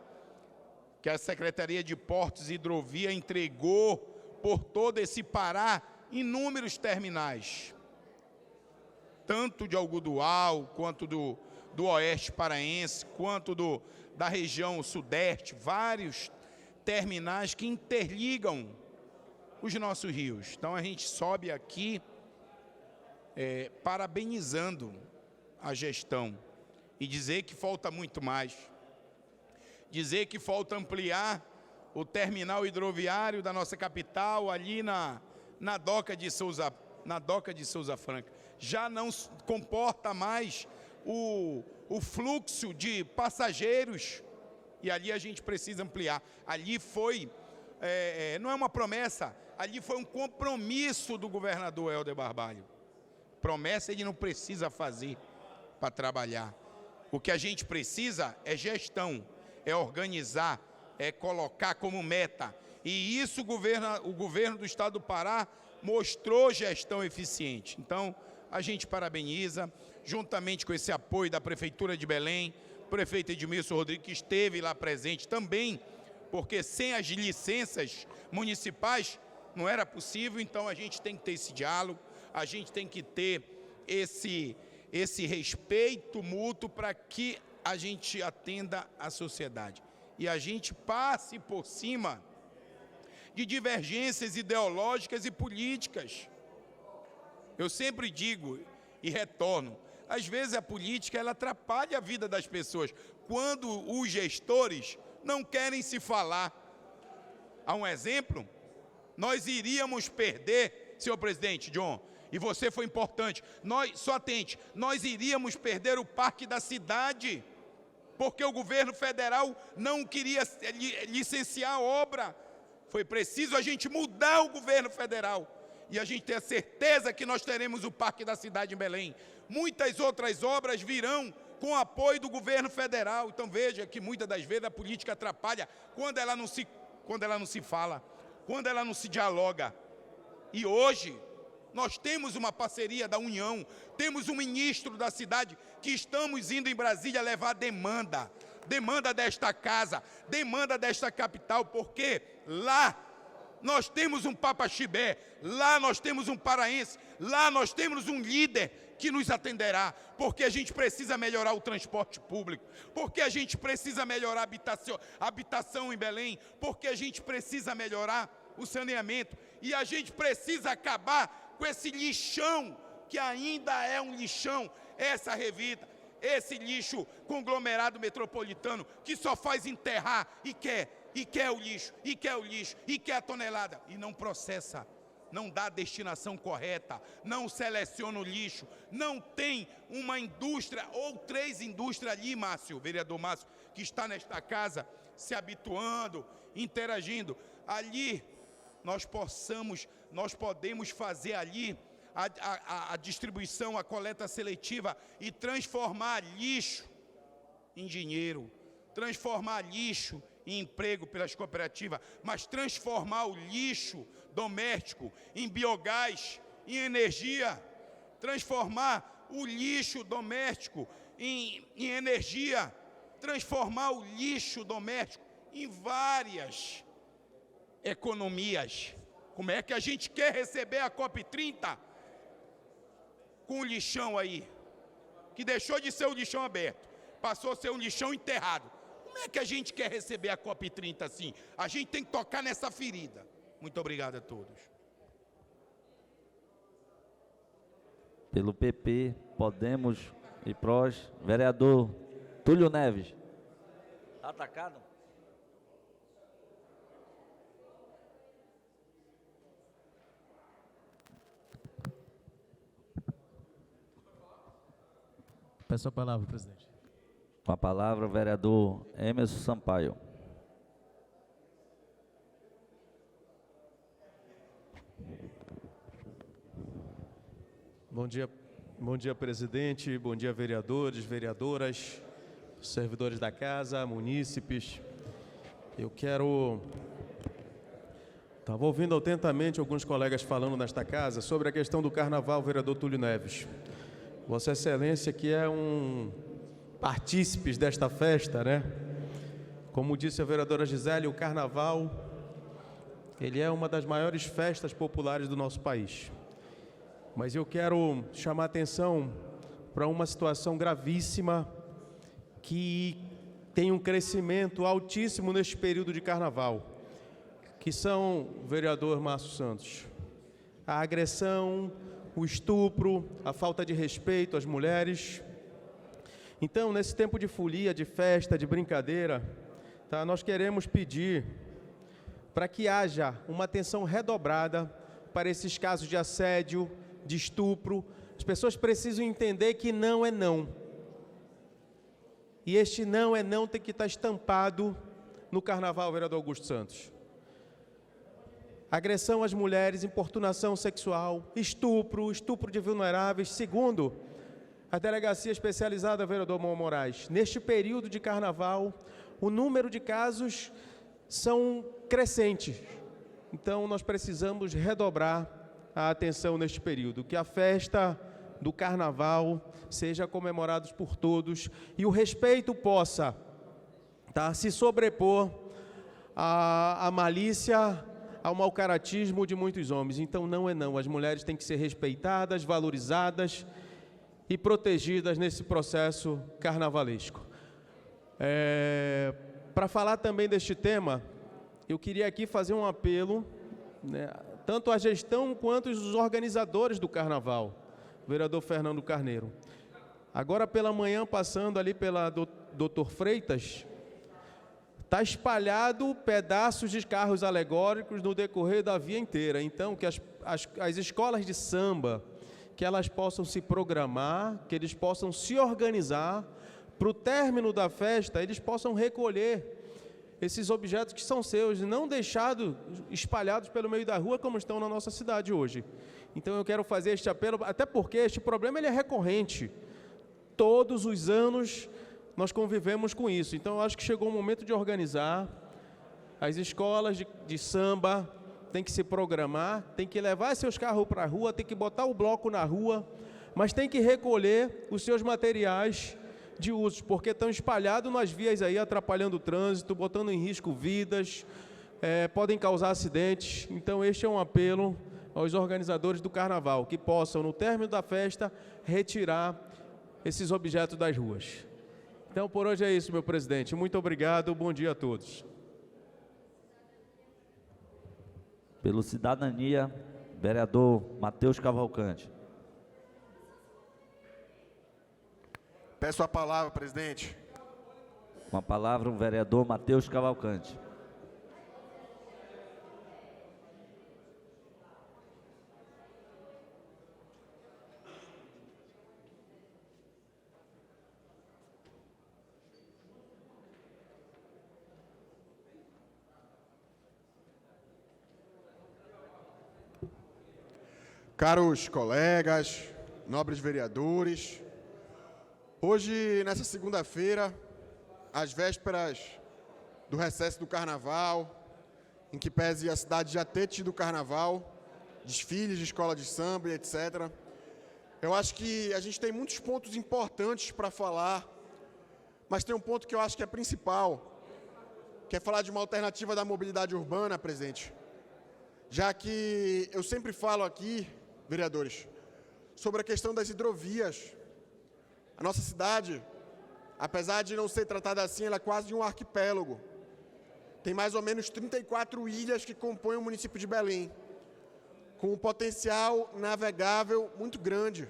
que a Secretaria de Portos e Hidrovia entregou por todo esse Pará inúmeros terminais, tanto de Algodual, quanto do Oeste Paraense, quanto da região Sudeste, vários terminais que interligam os nossos rios. Então a gente sobe aqui parabenizando a gestão e dizer que falta muito mais. Dizer que falta ampliar o terminal hidroviário da nossa capital ali na Doca de Souza Franca. Já não comporta mais o fluxo de passageiros e ali a gente precisa ampliar. Ali foi, não é uma promessa, ali foi um compromisso do governador Helder Barbalho. Promessa ele não precisa fazer para trabalhar. O que a gente precisa é gestão, é organizar, é colocar como meta. E isso o governo do estado do Pará mostrou gestão eficiente. Então, a gente parabeniza, juntamente com esse apoio da Prefeitura de Belém, o prefeito Edmilson Rodrigues, que esteve lá presente também, porque sem as licenças municipais não era possível, então a gente tem que ter esse diálogo, a gente tem que ter esse respeito mútuo para que a gente atenda a sociedade. E a gente passe por cima de divergências ideológicas e políticas. Eu sempre digo e retorno, às vezes a política ela atrapalha a vida das pessoas, quando os gestores não querem se falar. Há um exemplo? Nós iríamos perder, senhor presidente John, e você foi importante, nós iríamos perder o Parque da Cidade, porque o governo federal não queria licenciar a obra. Foi preciso a gente mudar o governo federal. E a gente tem a certeza que nós teremos o Parque da Cidade em Belém. Muitas outras obras virão com apoio do governo federal. Então veja que muitas das vezes a política atrapalha quando ela não se fala, quando ela não se dialoga. E hoje nós temos uma parceria da União, temos um ministro da cidade que estamos indo em Brasília levar demanda desta casa, demanda desta capital, porque lá nós temos um Papa Chibé, lá nós temos um paraense, lá nós temos um líder que nos atenderá, porque a gente precisa melhorar o transporte público, porque a gente precisa melhorar a habitação em Belém, porque a gente precisa melhorar o saneamento e a gente precisa acabar com esse lixão, que ainda é um lixão, essa revida, esse lixo conglomerado metropolitano, que só faz enterrar e quer o lixo, e quer a tonelada, e não processa, não dá a destinação correta, não seleciona o lixo, não tem uma indústria ou 3 indústrias ali, Márcio, vereador Márcio, que está nesta casa, se habituando, interagindo. Ali nós podemos fazer ali a distribuição, a coleta seletiva e transformar lixo em dinheiro, transformar lixo em emprego pelas cooperativas, mas transformar o lixo doméstico em biogás, em energia, transformar o lixo doméstico em energia, transformar o lixo doméstico em várias economias. Como é que a gente quer receber a COP30 com o lixão aí, que deixou de ser um lixão aberto, passou a ser um lixão enterrado? Como é que a gente quer receber a COP30 assim? A gente tem que tocar nessa ferida. Muito obrigado a todos. Pelo PP, Podemos e PROS, vereador Túlio Neves. Atacado? Peço a palavra, presidente. Com a palavra, o vereador Emerson Sampaio. Bom dia, presidente. Bom dia, vereadores, vereadoras, servidores da casa, munícipes. Estava ouvindo atentamente alguns colegas falando nesta casa sobre a questão do carnaval, vereador Túlio Neves. Vossa Excelência, que é um partícipe desta festa, né? Como disse a vereadora Gisele, o carnaval, ele é uma das maiores festas populares do nosso país. Mas eu quero chamar a atenção para uma situação gravíssima que tem um crescimento altíssimo neste período de carnaval, que são, vereador Márcio Santos, a agressão, o estupro, a falta de respeito às mulheres. Então, nesse tempo de folia, de festa, de brincadeira, tá, nós queremos pedir para que haja uma atenção redobrada para esses casos de assédio, de estupro. As pessoas precisam entender que não é não. E este não é não tem que estar estampado no carnaval, vereador Augusto Santos. Agressão às mulheres, importunação sexual, estupro de vulneráveis. Segundo a delegacia especializada, vereador Mão Moraes, neste período de carnaval, o número de casos são crescentes. Então, nós precisamos redobrar a atenção neste período, que a festa do carnaval seja comemorada por todos e o respeito possa, tá, se sobrepor à malícia, ao mau caratismo de muitos homens. Então, não é não. As mulheres têm que ser respeitadas, valorizadas e protegidas nesse processo carnavalesco. Para falar também deste tema, eu queria aqui fazer um apelo, né, tanto à gestão quanto os organizadores do carnaval, vereador Fernando Carneiro. Agora pela manhã, passando ali pela Doutor Freitas, está espalhado pedaços de carros alegóricos no decorrer da via inteira. Então, que as escolas de samba, que elas possam se programar, que eles possam se organizar, para o término da festa, eles possam recolher esses objetos que são seus e não deixados espalhados pelo meio da rua como estão na nossa cidade hoje. Então eu quero fazer este apelo, até porque este problema ele é recorrente. Todos os anos nós convivemos com isso. Então eu acho que chegou o momento de organizar. As escolas de samba têm que se programar, têm que levar seus carros para a rua, têm que botar o bloco na rua, mas têm que recolher os seus materiais de uso, porque estão espalhados nas vias aí, atrapalhando o trânsito, botando em risco vidas, podem causar acidentes. Então este é um apelo aos organizadores do carnaval, que possam, no término da festa, retirar esses objetos das ruas. Então, por hoje é isso, meu presidente. Muito obrigado, bom dia a todos. Pelo Cidadania, vereador Matheus Cavalcante. Peço a palavra, presidente. Com a palavra, o vereador Matheus Cavalcante. Caros colegas, nobres vereadores, hoje, nessa segunda-feira, às vésperas do recesso do Carnaval, em que pese a cidade já ter tido Carnaval, desfiles de escola de samba e etc., eu acho que a gente tem muitos pontos importantes para falar mas tem um ponto que eu acho que é principal, que é falar de uma alternativa da mobilidade urbana, presidente. Já que eu sempre falo aqui, vereadores, sobre a questão das hidrovias. A nossa cidade, apesar de não ser tratada assim, ela é quase um arquipélago. Tem mais ou menos 34 ilhas que compõem o município de Belém, com um potencial navegável muito grande.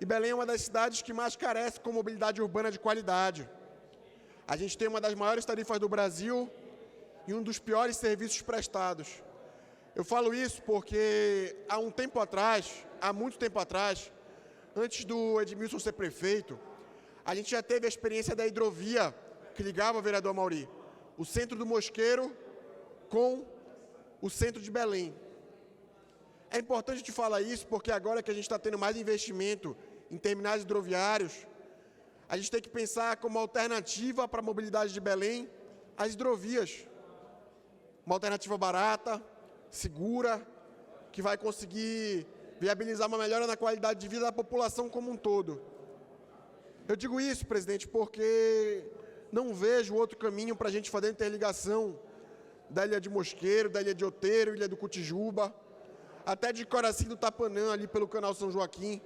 E Belém é uma das cidades que mais carece com mobilidade urbana de qualidade. A gente tem uma das maiores tarifas do Brasil e um dos piores serviços prestados. Eu falo isso porque há muito tempo atrás, antes do Edmilson ser prefeito, a gente já teve a experiência da hidrovia que ligava, vereador Mauri, o centro do Mosqueiro com o centro de Belém. É importante te falar isso porque agora que a gente está tendo mais investimento em terminais hidroviários, a gente tem que pensar como alternativa para a mobilidade de Belém as hidrovias. Uma alternativa barata, segura, que vai conseguir viabilizar uma melhora na qualidade de vida da população como um todo. Eu digo isso, presidente, porque não vejo outro caminho para a gente fazer a interligação da Ilha de Mosqueiro, da Ilha de Outeiro, Ilha do Cotijuba, até de Coraci do Tapanã, ali pelo Canal São Joaquim,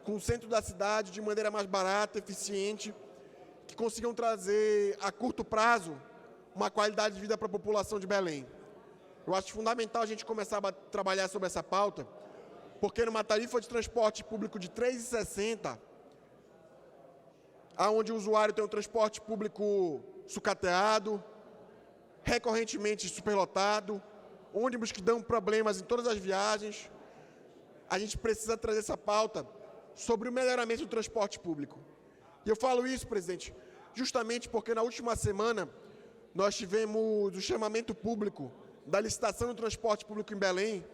com o centro da cidade de maneira mais barata, eficiente, que consigam trazer a curto prazo uma qualidade de vida para a população de Belém. Eu acho fundamental a gente começar a trabalhar sobre essa pauta, porque numa tarifa de transporte público de R$ 3,60, onde o usuário tem um transporte público sucateado, recorrentemente superlotado, ônibus que dão problemas em todas as viagens, a gente precisa trazer essa pauta sobre o melhoramento do transporte público. E eu falo isso, presidente, justamente porque na última semana nós tivemos o chamamento público da licitação do transporte público em Belém,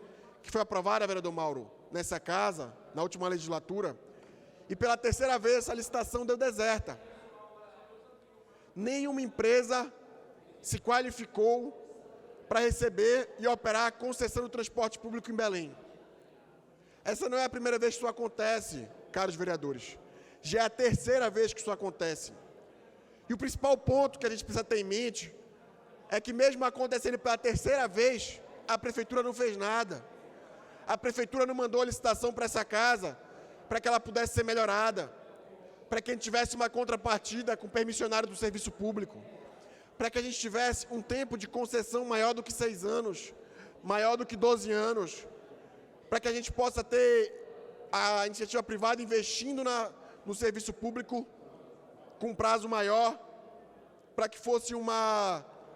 que foi aprovada, vereador Mauro, nessa casa, na última legislatura, e pela terceira vez essa licitação deu deserta. Nenhuma empresa se qualificou para receber e operar a concessão do transporte público em Belém. Essa não é a primeira vez que isso acontece, caros vereadores. Já é a terceira vez que isso acontece. E o principal ponto que a gente precisa ter em mente é que mesmo acontecendo pela terceira vez, a prefeitura não fez nada. A prefeitura não mandou a licitação para essa casa para que ela pudesse ser melhorada, para que a gente tivesse uma contrapartida com o permissionário do serviço público, para que a gente tivesse um tempo de concessão maior do que 6 anos, maior do que 12 anos, para que a gente possa ter a iniciativa privada investindo no serviço público com um prazo maior, para que fosse um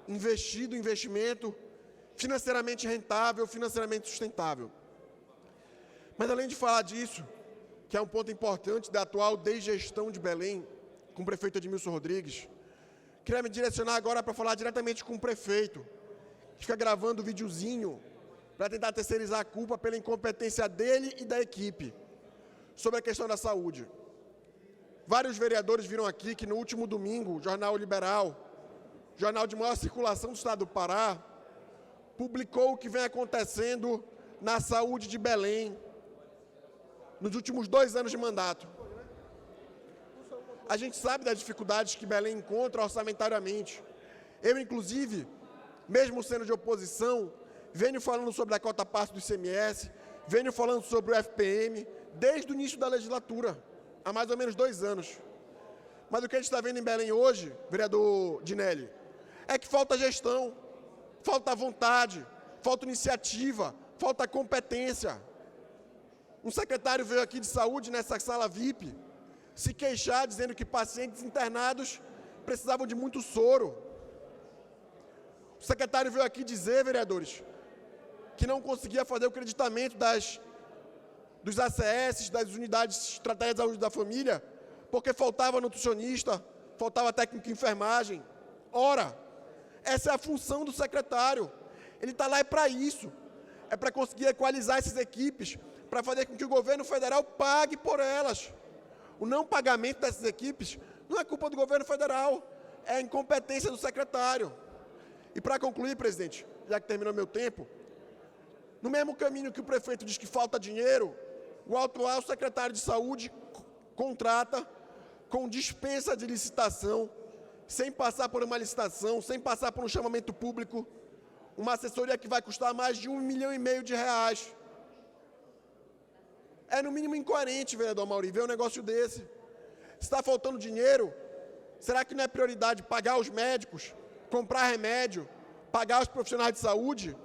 investimento financeiramente rentável, financeiramente sustentável. Mas além de falar disso, que é um ponto importante da atual desgestão de Belém, com o prefeito Edmilson Rodrigues, queria me direcionar agora para falar diretamente com o prefeito, que fica gravando videozinho para tentar terceirizar a culpa pela incompetência dele e da equipe sobre a questão da saúde. Vários vereadores viram aqui que no último domingo, o Jornal Liberal, jornal de maior circulação do estado do Pará, publicou o que vem acontecendo na saúde de Belém nos últimos 2 anos de mandato. A gente sabe das dificuldades que Belém encontra orçamentariamente. Eu, inclusive, mesmo sendo de oposição, venho falando sobre a cota parte do ICMS, venho falando sobre o FPM, desde o início da legislatura, há mais ou menos 2 anos. Mas o que a gente está vendo em Belém hoje, vereador Dinelli, é que falta gestão, falta vontade, falta iniciativa, falta competência. Um secretário veio aqui de saúde, nessa sala VIP, se queixar, dizendo que pacientes internados precisavam de muito soro. O secretário veio aqui dizer, vereadores, que não conseguia fazer o creditamento dos ACS, das unidades estratégicas de saúde da família, porque faltava nutricionista, faltava técnico de enfermagem. Ora, essa é a função do secretário. Ele está lá para isso, é para conseguir equalizar essas equipes, para fazer com que o governo federal pague por elas. O não pagamento dessas equipes não é culpa do governo federal, é a incompetência do secretário. E para concluir, presidente, já que terminou meu tempo, no mesmo caminho que o prefeito diz que falta dinheiro, o atual secretário de saúde contrata com dispensa de licitação, sem passar por uma licitação, sem passar por um chamamento público, uma assessoria que vai custar mais de R$1,5 milhão. É no mínimo incoerente, vereador Mauri, ver um negócio desse. Se está faltando dinheiro, será que não é prioridade pagar os médicos, comprar remédio, pagar os profissionais de saúde?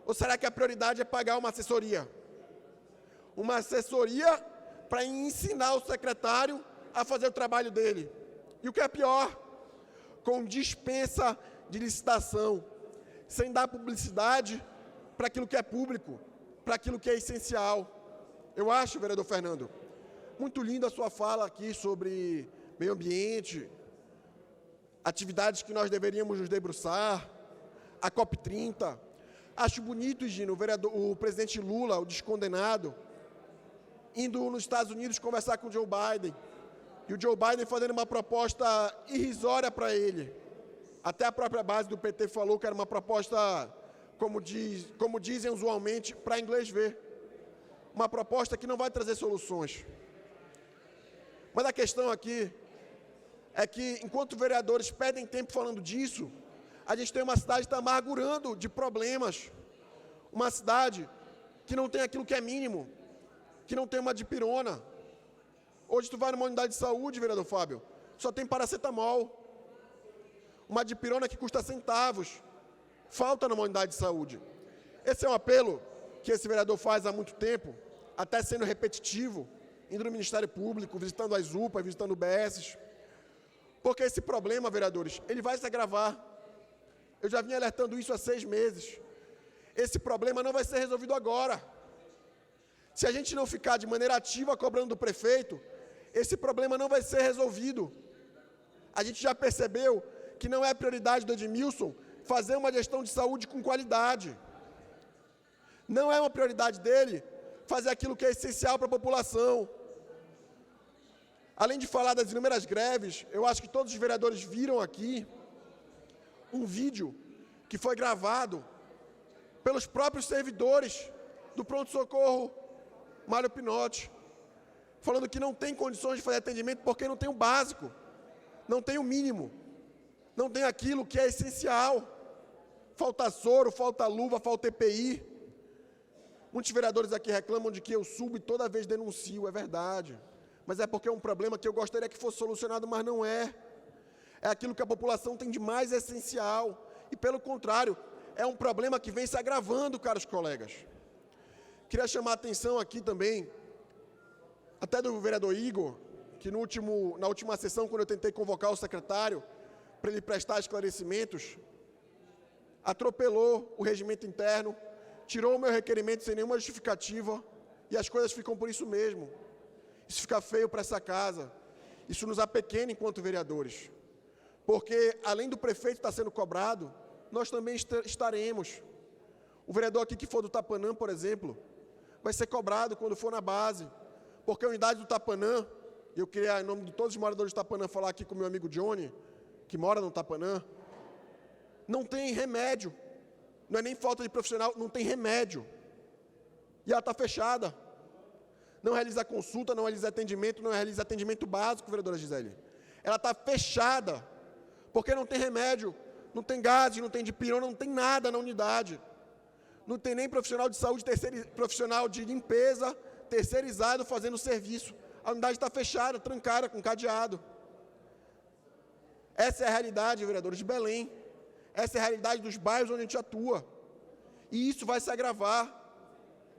Ou será que a prioridade é pagar uma assessoria? Uma assessoria para ensinar o secretário a fazer o trabalho dele. E o que é pior, com dispensa de licitação, sem dar publicidade para aquilo que é público, para aquilo que é essencial. Eu acho, vereador Fernando, muito linda a sua fala aqui sobre meio ambiente, atividades que nós deveríamos nos debruçar, a COP30. Acho bonito, Gino, o presidente Lula, o descondenado, indo nos Estados Unidos conversar com o Joe Biden, e o Joe Biden fazendo uma proposta irrisória para ele. Até a própria base do PT falou que era uma proposta, como dizem usualmente, para inglês ver. Uma proposta que não vai trazer soluções. Mas a questão aqui é que, enquanto vereadores perdem tempo falando disso, a gente tem uma cidade que está amargurando de problemas. Uma cidade que não tem aquilo que é mínimo, que não tem uma dipirona. Hoje tu vai numa unidade de saúde, vereador Fábio, só tem paracetamol. Uma dipirona que custa centavos. Falta numa unidade de saúde. Esse é um apelo que esse vereador faz há muito tempo, até sendo repetitivo, indo no Ministério Público, visitando as UPAs, visitando o BS. Porque esse problema, vereadores, ele vai se agravar. Eu já vinha alertando isso há 6 meses. Esse problema não vai ser resolvido agora. Se a gente não ficar de maneira ativa cobrando do prefeito, esse problema não vai ser resolvido. A gente já percebeu que não é prioridade do Edmilson fazer uma gestão de saúde com qualidade. Não é uma prioridade dele fazer aquilo que é essencial para a população. Além de falar das inúmeras greves, eu acho que todos os vereadores viram aqui um vídeo que foi gravado pelos próprios servidores do pronto-socorro Mário Pinotti, falando que não tem condições de fazer atendimento porque não tem o básico, não tem o mínimo, não tem aquilo que é essencial. Falta soro, falta luva, falta EPI. Muitos vereadores aqui reclamam de que eu subo e toda vez denuncio, é verdade. Mas é porque é um problema que eu gostaria que fosse solucionado, mas não é. É aquilo que a população tem de mais essencial. E, pelo contrário, é um problema que vem se agravando, caros colegas. Queria chamar a atenção aqui também, até do vereador Igor, que na última sessão, quando eu tentei convocar o secretário para ele prestar esclarecimentos, atropelou o regimento interno, tirou o meu requerimento sem nenhuma justificativa, e as coisas ficam por isso mesmo. Isso fica feio para essa casa. Isso nos apequena enquanto vereadores. Porque, além do prefeito estar sendo cobrado, nós também estaremos. O vereador aqui que for do Tapanã, por exemplo, vai ser cobrado quando for na base. Porque a unidade do Tapanã, eu queria, em nome de todos os moradores do Tapanã, falar aqui com o meu amigo Johnny, que mora no Tapanã, não tem remédio. Não é nem falta de profissional, não tem remédio. E ela está fechada. Não realiza consulta, não realiza atendimento, não realiza atendimento básico, vereadora Gisele. Ela está fechada, porque não tem remédio, não tem gás, não tem dipirona, não tem nada na unidade. Não tem nem profissional de saúde, profissional de limpeza, terceirizado, fazendo serviço. A unidade está fechada, trancada, com cadeado. Essa é a realidade, vereadores, de Belém. Essa é a realidade dos bairros onde a gente atua. E isso vai se agravar.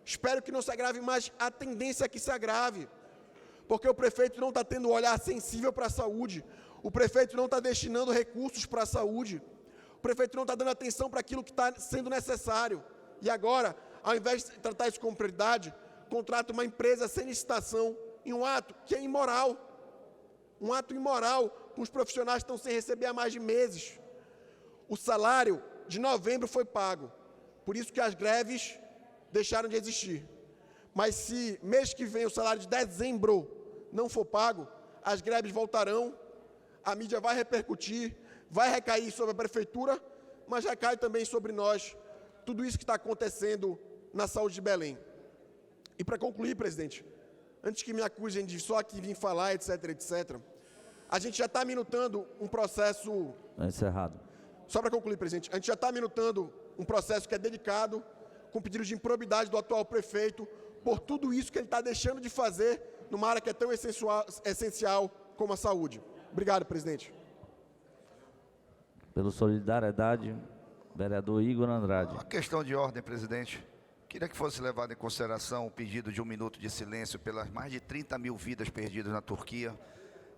Espero que não se agrave, mas a tendência é que se agrave. Porque o prefeito não está tendo um olhar sensível para a saúde. O prefeito não está destinando recursos para a saúde. O prefeito não está dando atenção para aquilo que está sendo necessário. E agora, ao invés de tratar isso com prioridade, contrata uma empresa sem licitação em um ato que é imoral. Um ato imoral com os profissionais que estão sem receber há mais de meses. O salário de novembro foi pago. Por isso que as greves deixaram de existir. Mas se mês que vem o salário de dezembro não for pago, as greves voltarão, a mídia vai repercutir, vai recair sobre a prefeitura, mas recai também sobre nós, tudo isso que está acontecendo na saúde de Belém. E para concluir, presidente, antes que me acusem de só aqui vir falar, etc., etc., A gente já está minutando um processo... Encerrado. Só para concluir, presidente, a gente já está minutando um processo que é delicado, com pedido de improbidade do atual prefeito, por tudo isso que ele está deixando de fazer numa área que é tão essencial como a saúde. Obrigado, presidente. Pelo Solidariedade, vereador Igor Andrade. Uma questão de ordem, presidente. Queria que fosse levado em consideração o pedido de 1 minuto de silêncio pelas mais de 30 mil vidas perdidas na Turquia,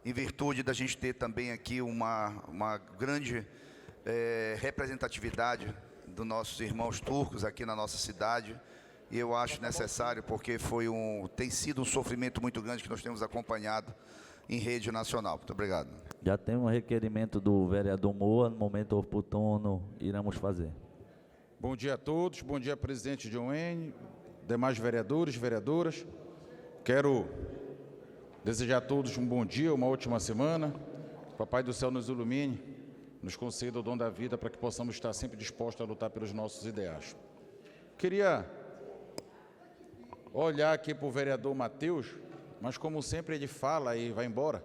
em virtude da gente ter também aqui uma grande representatividade dos nossos irmãos turcos aqui na nossa cidade. E eu acho necessário, porque tem sido um sofrimento muito grande que nós temos acompanhado em rede nacional. Muito obrigado. Já tem um requerimento do vereador Moa, no momento oportuno, iremos fazer. Bom dia a todos, bom dia, presidente John Wayne, demais vereadores, vereadoras. Quero desejar a todos um bom dia, uma ótima semana. Papai do céu nos ilumine, nos conceda o dom da vida para que possamos estar sempre dispostos a lutar pelos nossos ideais. Queria olhar aqui para o vereador Matheus, mas como sempre ele fala e vai embora,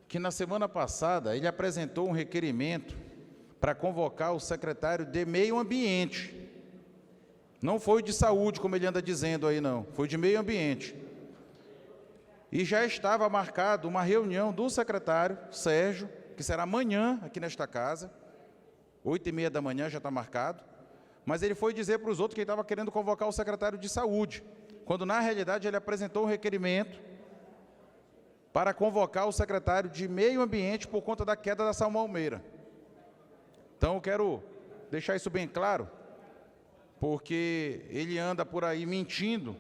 que na semana passada ele apresentou um requerimento para convocar o secretário de Meio Ambiente. Não foi de saúde, como ele anda dizendo aí, não. Foi de Meio Ambiente. E já estava marcado uma reunião do secretário Sérgio, que será amanhã aqui nesta casa, 8h30 da manhã já está marcado, mas ele foi dizer para os outros que ele estava querendo convocar o secretário de saúde, quando na realidade ele apresentou um requerimento para convocar o secretário de Meio Ambiente por conta da queda da Salma Almeida. Então eu quero deixar isso bem claro, porque ele anda por aí mentindo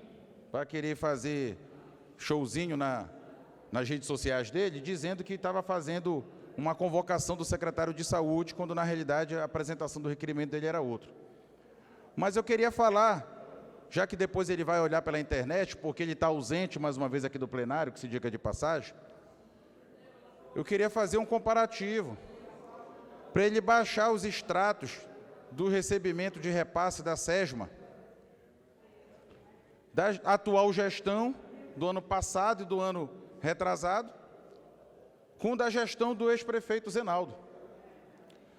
para querer fazer showzinho nas redes sociais dele, dizendo que estava fazendo uma convocação do secretário de saúde, quando na realidade a apresentação do requerimento dele era outra. Mas eu queria falar, já que depois ele vai olhar pela internet, porque ele está ausente mais uma vez aqui do plenário, que se diga de passagem, eu queria fazer um comparativo, para ele baixar os extratos do recebimento de repasse da SESMA, da atual gestão, do ano passado e do ano retrasado, com da gestão do ex-prefeito Zenaldo.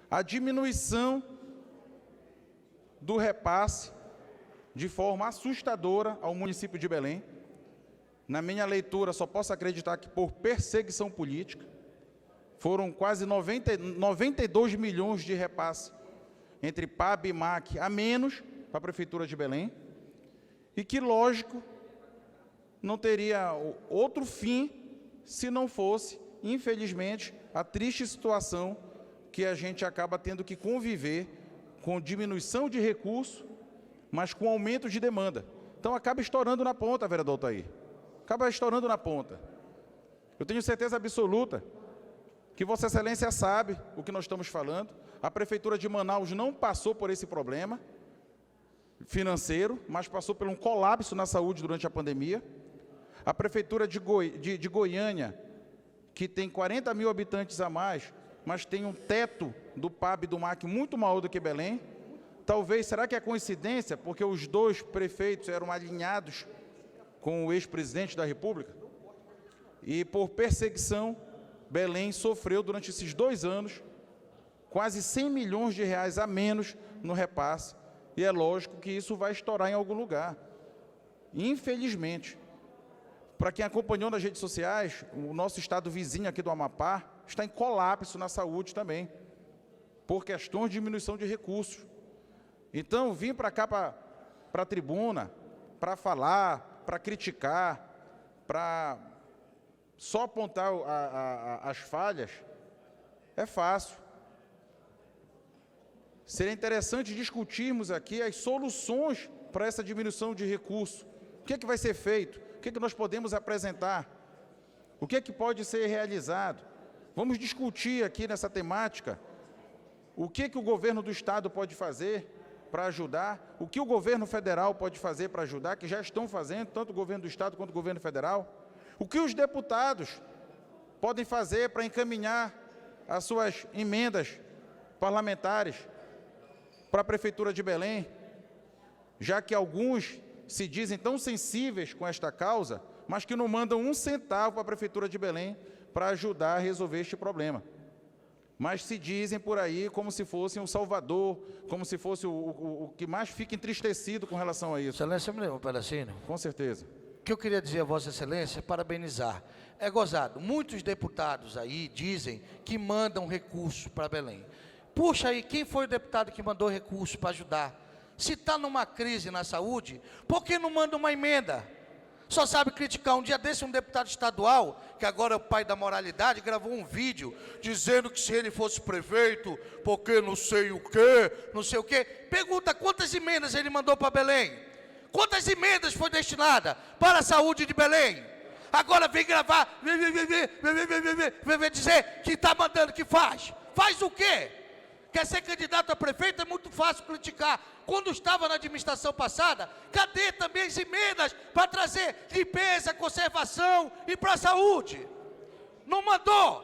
A diminuição do repasse de forma assustadora ao município de Belém. Na minha leitura, só posso acreditar que por perseguição política, foram quase 92 milhões de repasse entre PAB e MAC a menos para a Prefeitura de Belém, e que, lógico, não teria outro fim se não fosse, infelizmente, a triste situação que a gente acaba tendo que conviver com diminuição de recursos, mas com aumento de demanda. Então acaba estourando na ponta, vereador Altair. Acaba estourando na ponta. Eu tenho certeza absoluta que Vossa Excelência sabe o que nós estamos falando. A Prefeitura de Manaus não passou por esse problema financeiro, mas passou por um colapso na saúde durante a pandemia. A Prefeitura de Goiânia, que tem 40 mil habitantes a mais, mas tem um teto do PAB e do MAC muito maior do que Belém. Talvez, será que é coincidência, porque os dois prefeitos eram alinhados com o ex-presidente da República? E por perseguição, Belém sofreu durante esses 2 anos quase 100 milhões de reais a menos no repasse. E é lógico que isso vai estourar em algum lugar. Infelizmente, para quem acompanhou nas redes sociais, o nosso estado vizinho aqui do Amapá está em colapso na saúde também, por questões de diminuição de recursos. Então, vim para cá, para a tribuna, para falar, para criticar, para só apontar as falhas, é fácil. Seria interessante discutirmos aqui as soluções para essa diminuição de recursos. O que é que vai ser feito? O que é que nós podemos apresentar? O que é que pode ser realizado? Vamos discutir aqui nessa temática o que é que o governo do Estado pode fazer para ajudar, o que o governo federal pode fazer para ajudar, que já estão fazendo, tanto o governo do Estado quanto o governo federal, o que os deputados podem fazer para encaminhar as suas emendas parlamentares para a Prefeitura de Belém, já que alguns se dizem tão sensíveis com esta causa, mas que não mandam um centavo para a Prefeitura de Belém, para ajudar a resolver este problema. Mas se dizem por aí como se fosse um salvador, como se fosse o que mais fica entristecido com relação a isso. Excelência, me lembra um pedacinho. Com certeza. O que eu queria dizer a Vossa Excelência é parabenizar. É gozado. Muitos deputados aí dizem que mandam recurso para Belém. Puxa aí, quem foi o deputado que mandou recurso para ajudar? Se está numa crise na saúde, por que não manda uma emenda? Só sabe criticar. Um dia desse, um deputado estadual, que agora é o pai da moralidade, gravou um vídeo dizendo que se ele fosse prefeito, porque não sei o quê. Pergunta quantas emendas ele mandou para Belém? Quantas emendas foi destinada para a saúde de Belém? Agora vem gravar, vem dizer que está mandando, que faz. Faz o quê? Quer ser candidato a prefeito? É muito fácil criticar. Quando estava na administração passada, cadê também as emendas para trazer limpeza, conservação e para a saúde? Não mandou.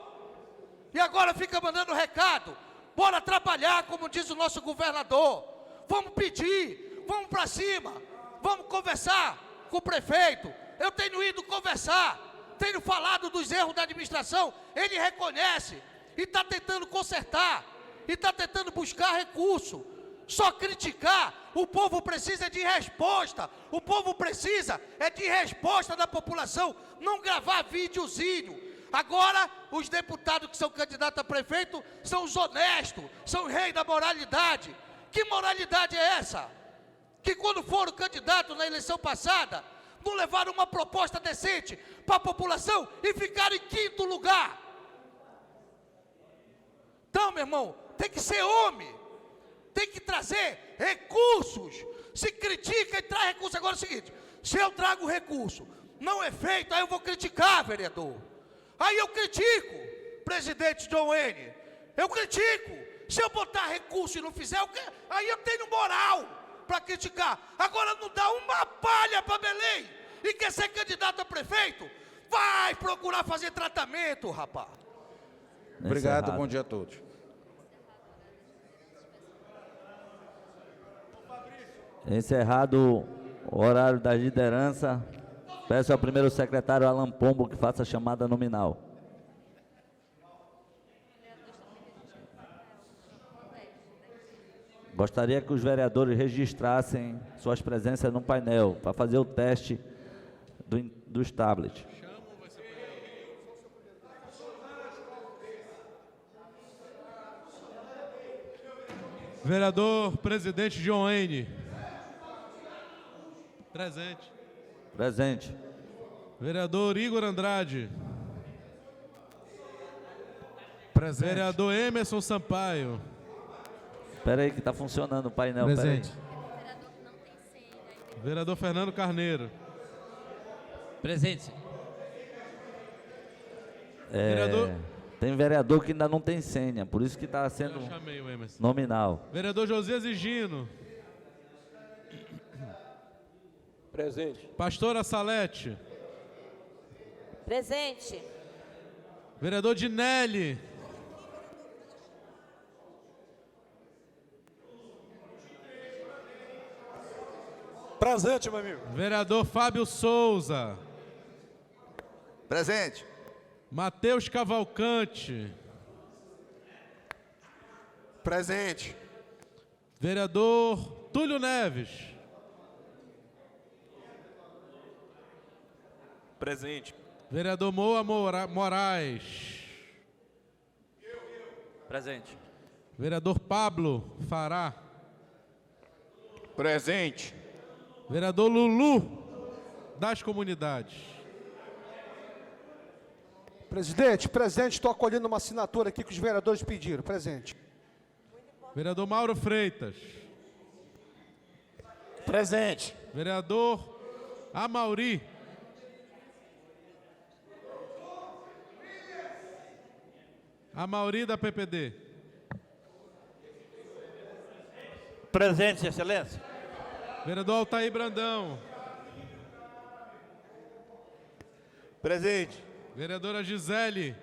E agora fica mandando recado. Bora trabalhar, como diz o nosso governador. Vamos pedir, vamos para cima, vamos conversar com o prefeito. Eu tenho ido conversar, tenho falado dos erros da administração, ele reconhece e está tentando consertar, e está tentando buscar recurso. Só criticar, o povo precisa de resposta, o povo precisa de resposta da população, não gravar videozinho. Agora, os deputados que são candidatos a prefeito são os honestos, são o rei da moralidade. Que moralidade é essa? Que quando foram candidatos na eleição passada, não levaram uma proposta decente para a população e ficaram em 5º lugar. Então, meu irmão, tem que ser homem, tem que trazer recursos. Se critica e traz recursos. Agora é o seguinte, se eu trago recurso, não é feito, aí eu vou criticar, vereador. Aí eu critico, presidente John Wayne, eu critico. Se eu botar recurso e não fizer, aí eu tenho moral para criticar. Agora não dá uma palha para Belém e quer ser candidato a prefeito, vai procurar fazer tratamento, rapaz. Obrigado, bom dia a todos. Encerrado o horário da liderança, peço ao primeiro secretário Alan Pombo que faça a chamada nominal. Gostaria que os vereadores registrassem suas presenças no painel para fazer o teste dos tablets. Vereador presidente John Wayne. Presente. Presente. Vereador Igor Andrade. Presente. Vereador Emerson Sampaio. Espera aí que está funcionando o painel. Presente. Vereador Fernando Carneiro. Presente. Vereador... Tem vereador que ainda não tem senha, por isso que está sendo nominal. Vereador Josias Higino. Presente. Pastora Salete. Presente. Vereador Dinelli. Presente, meu amigo. Vereador Fábio Souza. Presente. Matheus Cavalcante. Presente. Vereador Túlio Neves. Presente. Vereador Moa Moraes. Presente. Vereador Pablo Fará. Presente. Vereador Lulu das Comunidades. Presidente, presente, estou acolhendo uma assinatura aqui que os vereadores pediram. Presente. Vereador Mauro Freitas. Presente. Vereador Amauri. Amauri da PPD. Presente, excelência. Vereador Altair Brandão. Presente. Vereadora Gisele.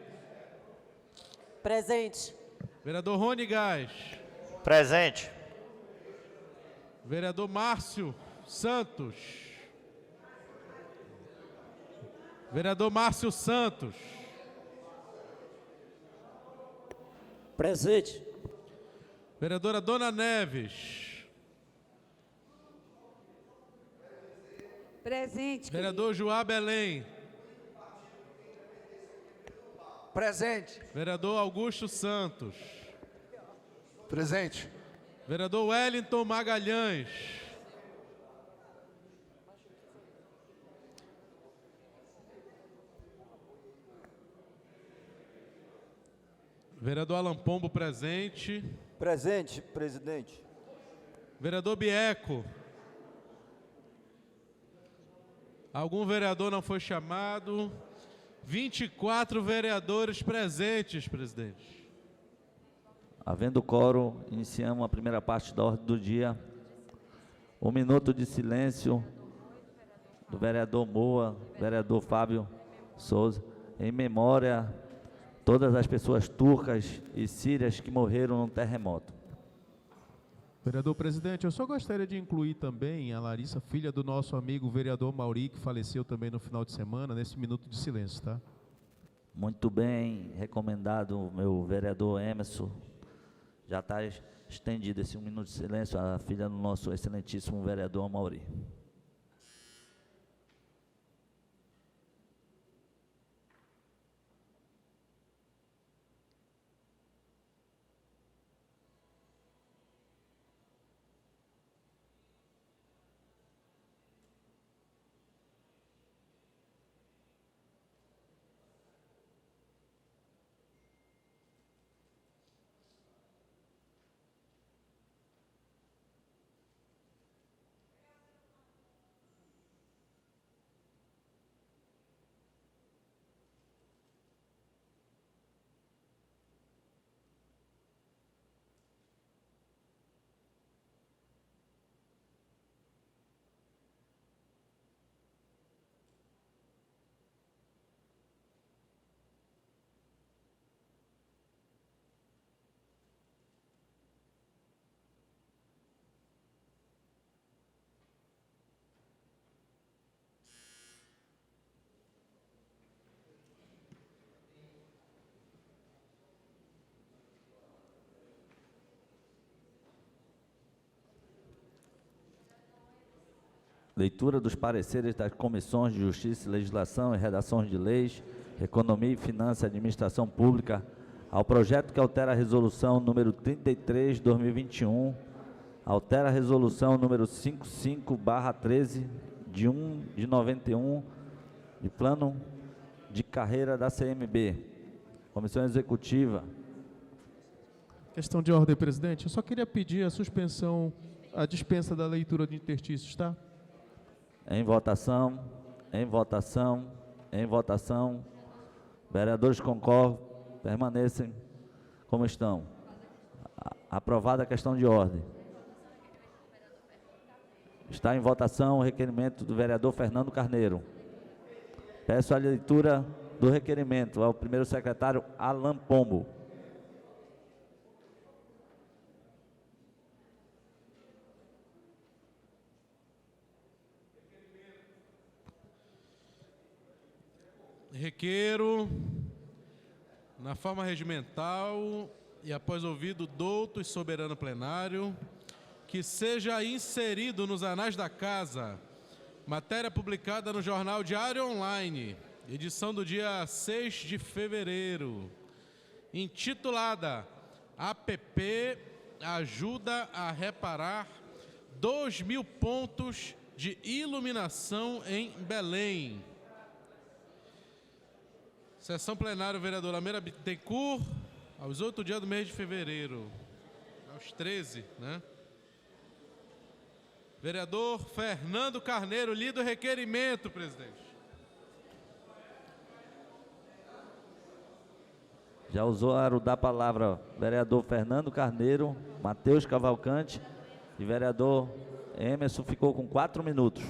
Presente. Vereador Rony Gás. Presente. Vereador Márcio Santos. Vereador Márcio Santos. Presente. Vereadora Dona Neves. Presente. Vereador Joá Belém. Presente. Vereador Augusto Santos. Presente. Vereador Wellington Magalhães. Vereador Alan Pombo, presente. Presente, presidente. Vereador Bieco. Algum vereador não foi chamado? 24 vereadores presentes, presidente. Havendo quórum, iniciamos a primeira parte da ordem do dia. 1 minuto de silêncio do vereador Moa, vereador Fábio Souza, em memória todas as pessoas turcas e sírias que morreram no terremoto. Vereador presidente, eu só gostaria de incluir também a Larissa, filha do nosso amigo vereador Mauri, que faleceu também no final de semana, nesse minuto de silêncio, tá? Muito bem, recomendado, meu vereador Emerson. Já está estendido esse 1 minuto de silêncio à filha do nosso excelentíssimo vereador Mauri. Leitura dos pareceres das comissões de Justiça, Legislação e Redações de Leis, Economia e Finanças e Administração Pública ao projeto que altera a resolução número 33, 2021, altera a resolução número 55/13, de 1 de 91, de plano de carreira da CMB. Comissão Executiva. Questão de ordem, presidente. Eu só queria pedir a suspensão, a dispensa da leitura de interstícios, tá? Em votação, em votação, em votação. Vereadores concordam, permanecem como estão. Aprovada a questão de ordem. Está em votação o requerimento do vereador Fernando Carneiro. Peço a leitura do requerimento ao primeiro secretário Alan Pombo. Requeiro, na forma regimental e após ouvido o douto e soberano plenário, que seja inserido nos anais da Casa, matéria publicada no Jornal Diário Online, edição do dia 6 de fevereiro, intitulada APP ajuda a reparar 2.000 pontos de iluminação em Belém. Sessão plenária, vereadora Meira Bittencourt, aos 8 dias do mês de fevereiro. Aos 13, né? Vereador Fernando Carneiro, lido o requerimento, presidente. Já usaram da palavra vereador Fernando Carneiro, Matheus Cavalcante e vereador Emerson ficou com 4 minutos.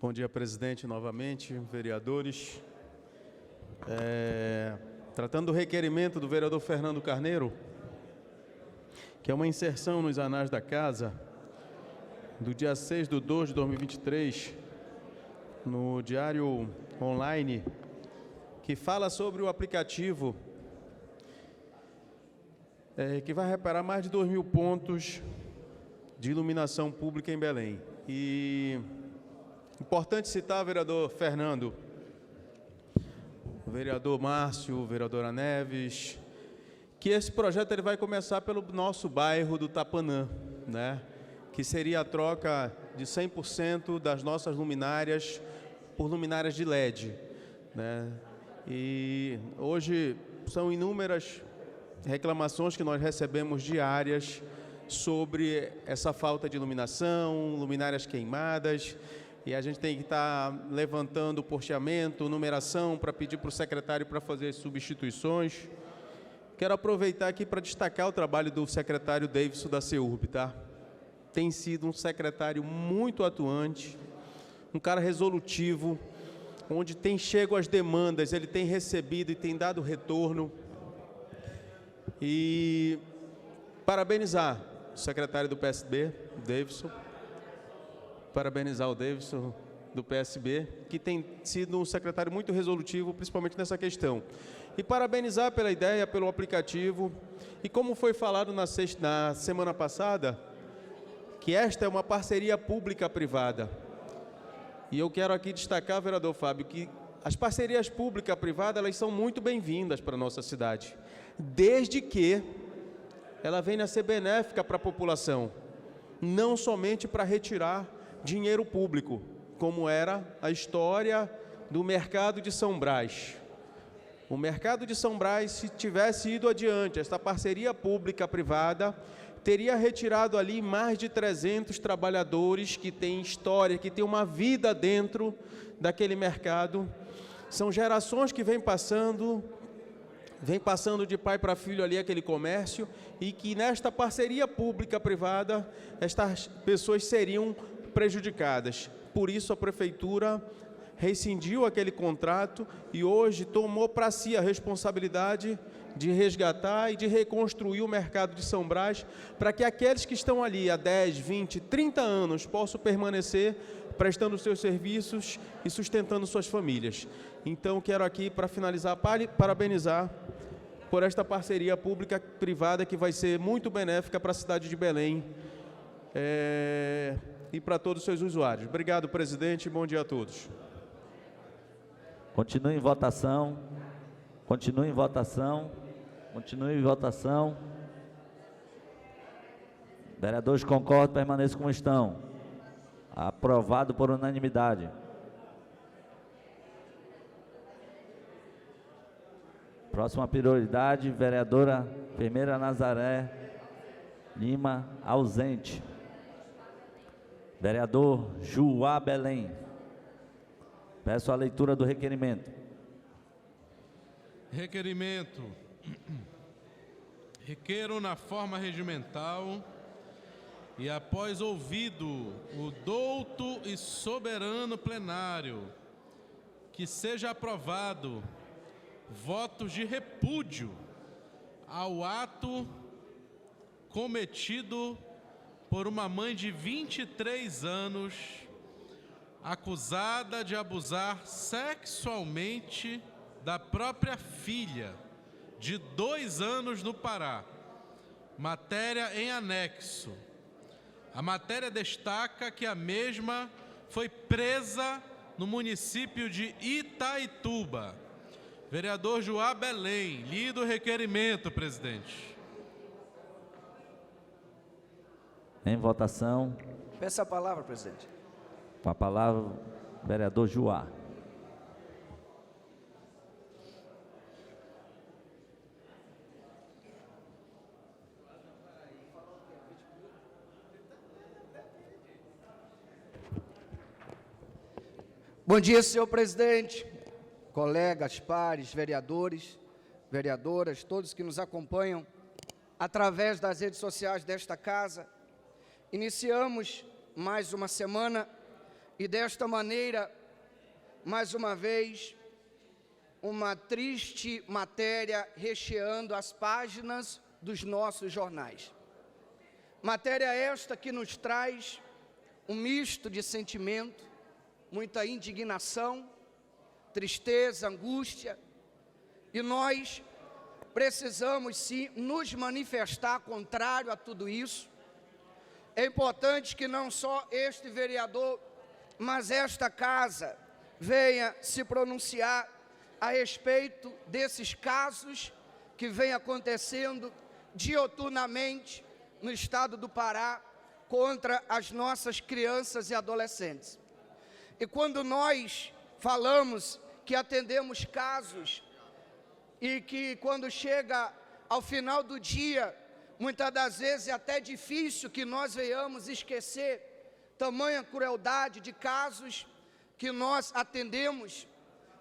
Bom dia, presidente, novamente, vereadores. Tratando do requerimento do vereador Fernando Carneiro, que é uma inserção nos anais da Casa, do dia 6/2/2023, no Diário Online, que fala sobre o aplicativo que vai reparar mais de 2.000 pontos de iluminação pública em Belém. E importante citar, vereador Fernando, o vereador Márcio, vereadora Neves, que esse projeto ele vai começar pelo nosso bairro do Tapanã, né? Que seria a troca de 100% das nossas luminárias por luminárias de LED, né? E hoje são inúmeras reclamações que nós recebemos diárias sobre essa falta de iluminação, luminárias queimadas, e a gente tem que estar levantando posteamento, numeração, para pedir para o secretário para fazer as substituições. Quero aproveitar aqui para destacar o trabalho do secretário Davidson da CEURB, tá? Tem sido um secretário muito atuante, um cara resolutivo, onde tem chego as demandas, ele tem recebido e tem dado retorno. E parabenizar o secretário do PSB, Davidson, parabenizar o Davidson do PSB, que tem sido um secretário muito resolutivo, principalmente nessa questão. E parabenizar pela ideia, pelo aplicativo, e como foi falado na semana passada, que esta é uma parceria pública-privada. E eu quero aqui destacar, vereador Fábio, que as parcerias pública-privada, elas são muito bem-vindas para a nossa cidade, desde que ela venha a ser benéfica para a população, não somente para retirar dinheiro público, como era a história do mercado de São Brás. O mercado de São Brás, se tivesse ido adiante, esta parceria pública-privada, teria retirado ali mais de 300 trabalhadores que têm história, que têm uma vida dentro daquele mercado. São gerações que vêm passando de pai para filho ali aquele comércio, e que nesta parceria pública-privada, estas pessoas seriam prejudicadas. Por isso a prefeitura rescindiu aquele contrato e hoje tomou para si a responsabilidade de resgatar e de reconstruir o mercado de São Brás, para que aqueles que estão ali há 10, 20, 30 anos possam permanecer prestando seus serviços e sustentando suas famílias. Então, quero aqui, para finalizar, parabenizar por esta parceria pública-privada que vai ser muito benéfica para a cidade de Belém e para todos os seus usuários. Obrigado, presidente, e bom dia a todos. Continue em votação. Continue em votação. Continue em votação. Vereadores concordam, permaneçam como estão. Aprovado por unanimidade. Próxima prioridade, vereadora enfermeira Nazaré Lima, ausente. Vereador Juá Belém. Peço a leitura do requerimento. Requerimento. Requeiro na forma regimental e após ouvido o douto e soberano plenário, que seja aprovado votos de repúdio ao ato cometido por uma mãe de 23 anos, acusada de abusar sexualmente da própria filha, de 2 anos no Pará. Matéria em anexo. A matéria destaca que a mesma foi presa no município de Itaituba. Vereador Juá Belém, lido o requerimento, presidente. Em votação. Peço a palavra, presidente. Com a palavra, vereador Juá. Bom dia, senhor presidente, colegas, pares, vereadores, vereadoras, todos que nos acompanham através das redes sociais desta casa. Iniciamos mais uma semana E desta maneira, mais uma vez, uma triste matéria recheando as páginas dos nossos jornais. Matéria esta que nos traz um misto de sentimento, muita indignação, tristeza, angústia, e nós precisamos sim nos manifestar contrário a tudo isso. É importante que não só este vereador, mas esta casa venha se pronunciar a respeito desses casos que vem acontecendo dioturnamente no estado do Pará contra as nossas crianças e adolescentes. E quando nós falamos que atendemos casos e que quando chega ao final do dia, muitas das vezes é até difícil que nós venhamos esquecer tamanha crueldade de casos que nós atendemos,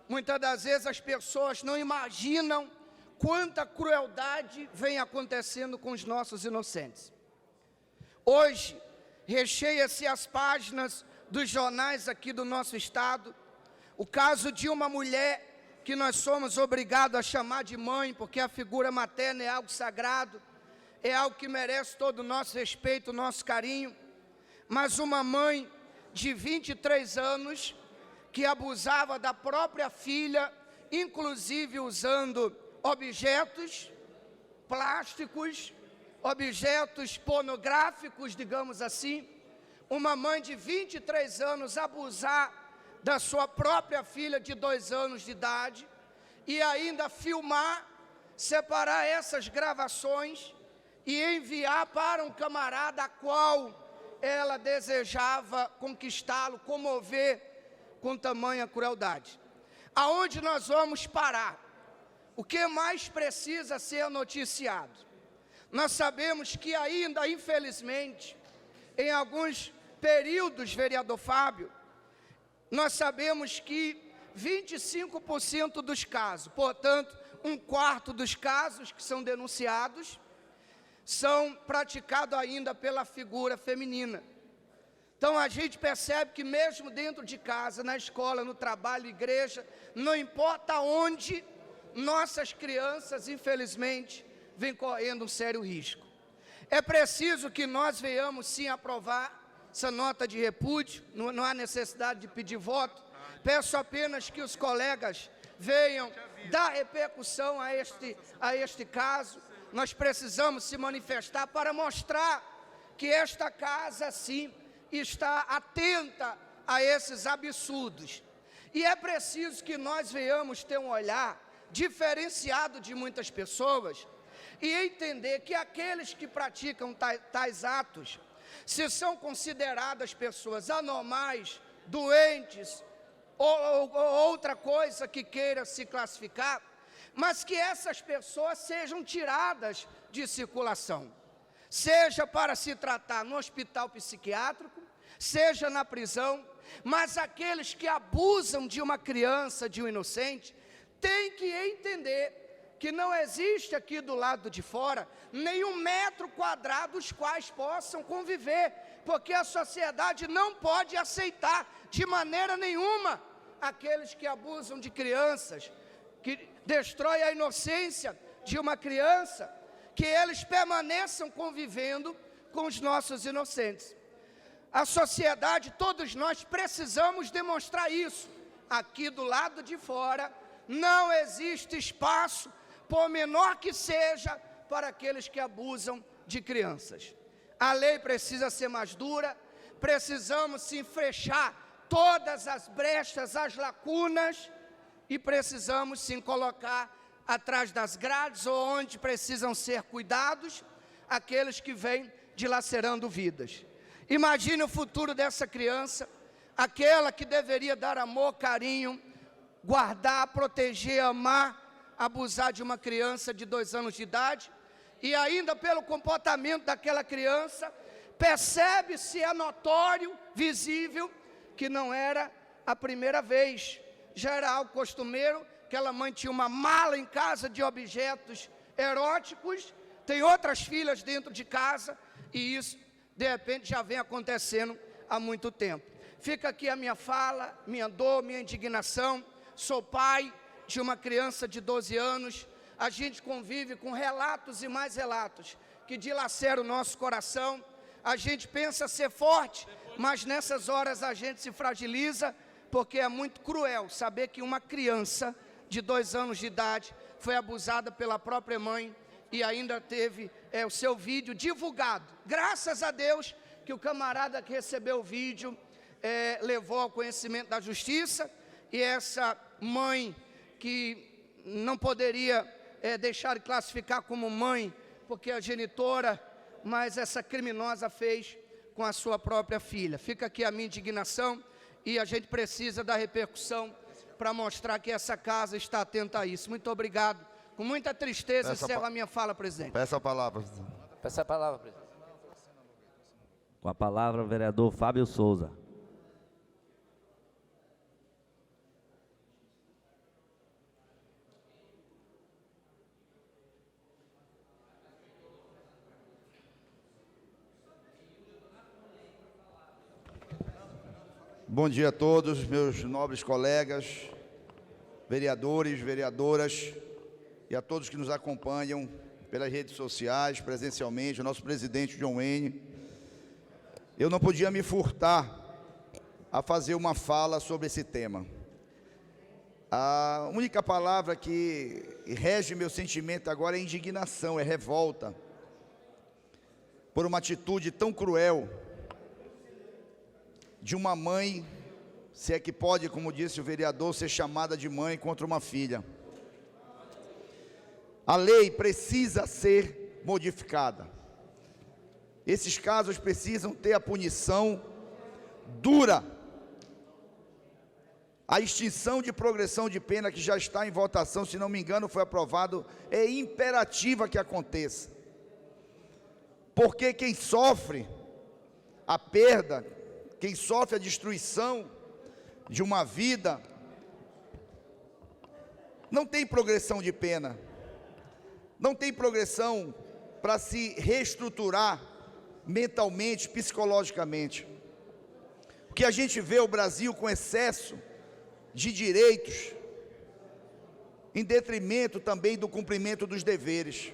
muitas das vezes as pessoas não imaginam quanta crueldade vem acontecendo com os nossos inocentes. Hoje, recheia-se as páginas dos jornais aqui do nosso estado, o caso de uma mulher que nós somos obrigados a chamar de mãe, porque a figura materna é algo sagrado, é algo que merece todo o nosso respeito, o nosso carinho, mas uma mãe de 23 anos que abusava da própria filha, inclusive usando objetos plásticos, objetos pornográficos, digamos assim. Uma mãe de 23 anos abusar da sua própria filha de 2 anos de idade e ainda filmar, separar essas gravações e enviar para um camarada a qual ela desejava conquistá-lo, comover com tamanha crueldade. Aonde nós vamos parar? O que mais precisa ser noticiado? Nós sabemos que ainda, infelizmente, em alguns períodos, vereador Fábio, nós sabemos que 25% dos casos, portanto, 1/4 dos casos que são denunciados, são praticados ainda pela figura feminina. Então a gente percebe que mesmo dentro de casa, na escola, no trabalho, igreja, não importa onde, nossas crianças, infelizmente, vêm correndo um sério risco. É preciso que nós venhamos sim aprovar essa nota de repúdio, não há necessidade de pedir voto. Peço apenas que os colegas venham dar repercussão a este caso. Nós precisamos se manifestar para mostrar que esta casa, sim, está atenta a esses absurdos. E é preciso que nós venhamos ter um olhar diferenciado de muitas pessoas e entender que aqueles que praticam tais atos, se são consideradas pessoas anormais, doentes, ou outra coisa que queira se classificar, mas que essas pessoas sejam tiradas de circulação, seja para se tratar no hospital psiquiátrico, seja na prisão, mas aqueles que abusam de uma criança, de um inocente, têm que entender que não existe aqui do lado de fora nenhum metro quadrado os quais possam conviver, porque a sociedade não pode aceitar de maneira nenhuma aqueles que abusam de crianças, que destrói a inocência de uma criança, que eles permaneçam convivendo com os nossos inocentes. A sociedade, todos nós precisamos demonstrar isso. Aqui do lado de fora não existe espaço, por menor que seja, para aqueles que abusam de crianças. A lei precisa ser mais dura, precisamos sim fechar todas as brechas, as lacunas, e precisamos sim colocar atrás das grades ou onde precisam ser cuidados aqueles que vêm dilacerando vidas. Imagine o futuro dessa criança, aquela que deveria dar amor, carinho, guardar, proteger, amar, abusar de uma criança de 2 anos de idade, e ainda pelo comportamento daquela criança, percebe-se, é notório, visível, que não era a primeira vez. Já era algo costumeiro, aquela mãe tinha uma mala em casa de objetos eróticos, tem outras filhas dentro de casa, e isso, de repente, já vem acontecendo há muito tempo. Fica aqui a minha fala, minha dor, minha indignação. Sou pai de uma criança de 12 anos. A gente convive com relatos e mais relatos que dilaceram o nosso coração. A gente pensa ser forte, mas nessas horas a gente se fragiliza, porque é muito cruel saber que uma criança de 2 anos de idade foi abusada pela própria mãe e ainda teve o seu vídeo divulgado. Graças a Deus que o camarada que recebeu o vídeo levou ao conhecimento da justiça, e essa mãe que não poderia deixar de classificar como mãe, porque a genitora, mas essa criminosa fez com a sua própria filha. Fica aqui a minha indignação, e a gente precisa da repercussão para mostrar que essa casa está atenta a isso. Muito obrigado. Com muita tristeza, encerro a minha fala, presidente. Peço a palavra. Peço a palavra, presidente. Com a palavra, o vereador Fábio Souza. Bom dia a todos, meus nobres colegas, vereadores, vereadoras e a todos que nos acompanham pelas redes sociais, presencialmente, o nosso presidente John Wayne. Eu não podia me furtar a fazer uma fala sobre esse tema. A única palavra que rege meu sentimento agora é indignação, é revolta, por uma atitude tão cruel de uma mãe, se é que pode, como disse o vereador, ser chamada de mãe contra uma filha. A lei precisa ser modificada. Esses casos precisam ter a punição dura. A extinção de progressão de pena, que já está em votação, se não me engano, foi aprovado, é imperativa que aconteça. Porque quem sofre a perda, quem sofre a destruição de uma vida, não tem progressão de pena, não tem progressão para se reestruturar mentalmente, psicologicamente. O que a gente vê o Brasil com excesso de direitos, em detrimento também do cumprimento dos deveres.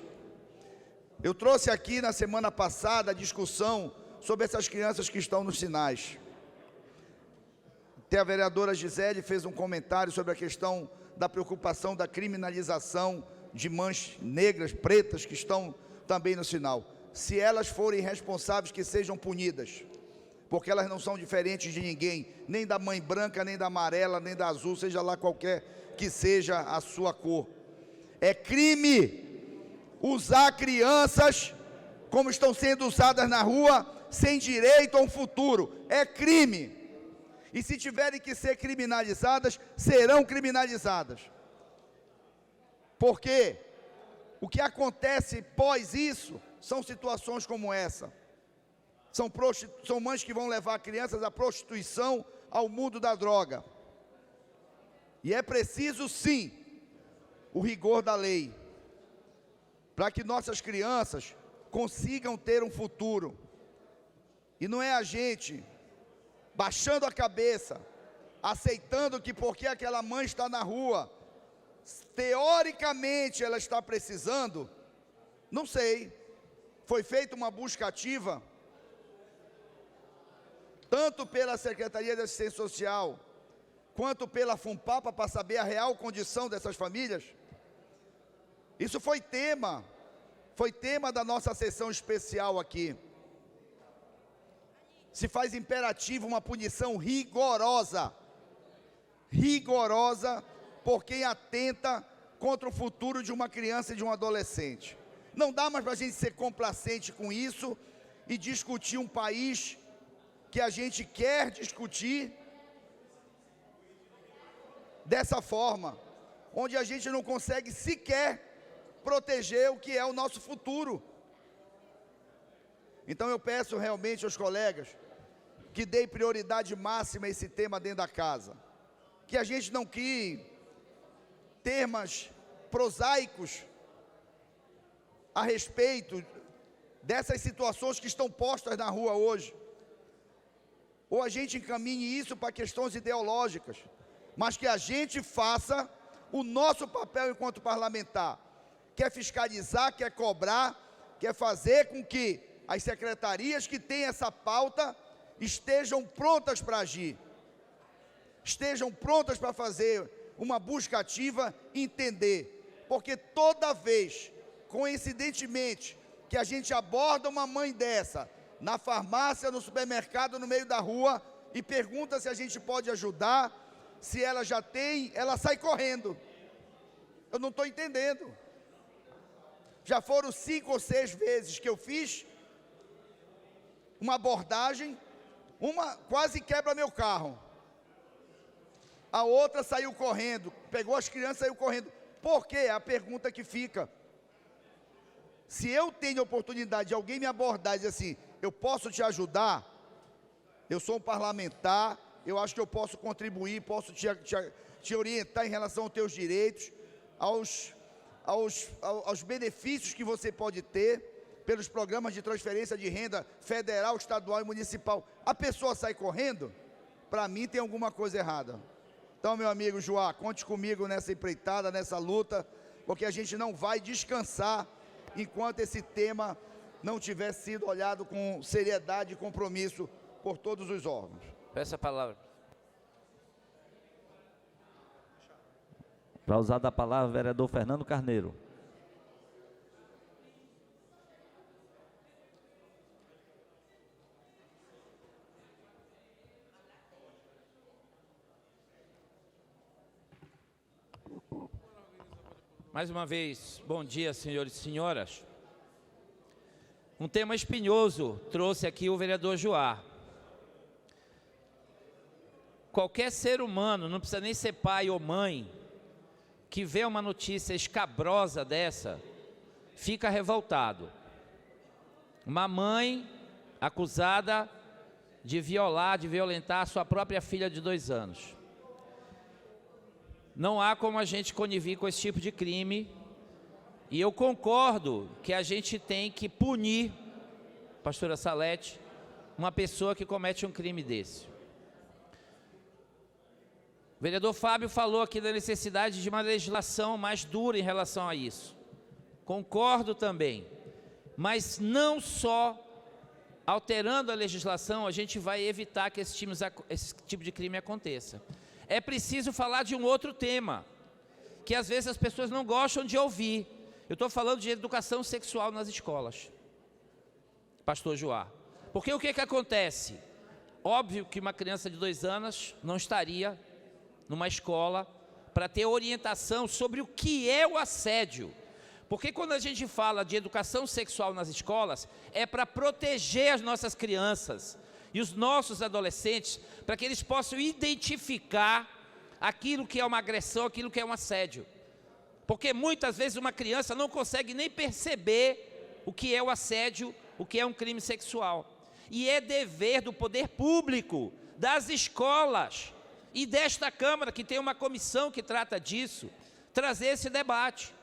Eu trouxe aqui na semana passada a discussão sobre essas crianças que estão nos sinais. Até a vereadora Gisele fez um comentário sobre a questão da preocupação da criminalização de mães negras, pretas, que estão também no sinal. Se elas forem responsáveis, que sejam punidas, porque elas não são diferentes de ninguém, nem da mãe branca, nem da amarela, nem da azul, seja lá qualquer que seja a sua cor. É crime usar crianças como estão sendo usadas na rua, sem direito a um futuro. É crime. E se tiverem que ser criminalizadas, serão criminalizadas. Porque o que acontece pós isso são situações como essa. São mães que vão levar crianças à prostituição, ao mundo da droga. E é preciso, sim, o rigor da lei, para que nossas crianças consigam ter um futuro. E não é a gente baixando a cabeça, aceitando que porque aquela mãe está na rua, teoricamente ela está precisando, não sei, foi feita uma busca ativa, tanto pela Secretaria de Assistência Social, quanto pela FUNPAPA, para saber a real condição dessas famílias. Isso foi tema da nossa sessão especial aqui. Se faz imperativo uma punição rigorosa por quem atenta contra o futuro de uma criança e de um adolescente. Não dá mais para a gente ser complacente com isso e discutir um país que a gente quer discutir dessa forma, onde a gente não consegue sequer proteger o que é o nosso futuro. Então eu peço realmente aos colegas que deem prioridade máxima a esse tema dentro da casa, que a gente não crie termos prosaicos a respeito dessas situações que estão postas na rua hoje. ou a gente encaminhe isso para questões ideológicas, mas que a gente faça o nosso papel enquanto parlamentar, quer fiscalizar, quer cobrar, quer fazer com que as secretarias que têm essa pauta estejam prontas para agir, estejam prontas para fazer uma busca ativa e entender, porque toda vez, coincidentemente, que a gente aborda uma mãe dessa, na farmácia, no supermercado, no meio da rua, e pergunta se a gente pode ajudar, se ela já tem, ela sai correndo. Eu não estou entendendo. Já foram 5 ou 6 vezes que eu fiz uma abordagem, uma quase quebra meu carro. A outra saiu correndo, pegou as crianças e saiu correndo. Por quê? É a pergunta que fica. Se eu tenho a oportunidade de alguém me abordar e dizer assim, eu posso te ajudar, eu sou um parlamentar, eu acho que eu posso contribuir, posso te orientar em relação aos teus direitos, aos benefícios que você pode ter pelos programas de transferência de renda federal, estadual e municipal. A pessoa sai correndo, para mim tem alguma coisa errada. Então, meu amigo Joá, conte comigo nessa empreitada, nessa luta, porque a gente não vai descansar enquanto esse tema não tiver sido olhado com seriedade e compromisso por todos os órgãos. Peço a palavra. Para usar da palavra, vereador Fernando Carneiro. Mais uma vez, bom dia, senhores e senhoras. Um tema espinhoso trouxe aqui o vereador Joá. Qualquer ser humano, não precisa nem ser pai ou mãe, que vê uma notícia escabrosa dessa, fica revoltado. Uma mãe acusada de violentar a sua própria filha de 2 anos. Não há como a gente conivir com esse tipo de crime, e eu concordo que a gente tem que punir, pastora Salete, uma pessoa que comete um crime desse. O vereador Fábio falou aqui da necessidade de uma legislação mais dura em relação a isso. Concordo também, mas não só alterando a legislação a gente vai evitar que esse tipo de crime aconteça. É preciso falar de um outro tema, que às vezes as pessoas não gostam de ouvir. Eu estou falando de educação sexual nas escolas, pastor Joá. Porque o que acontece? Óbvio que uma criança de 2 anos não estaria numa escola para ter orientação sobre o que é o assédio. Porque quando a gente fala de educação sexual nas escolas, é para proteger as nossas crianças e os nossos adolescentes, para que eles possam identificar aquilo que é uma agressão, aquilo que é um assédio. Porque muitas vezes uma criança não consegue nem perceber o que é o assédio, o que é um crime sexual. E é dever do poder público, das escolas e desta Câmara, que tem uma comissão que trata disso, trazer esse debate.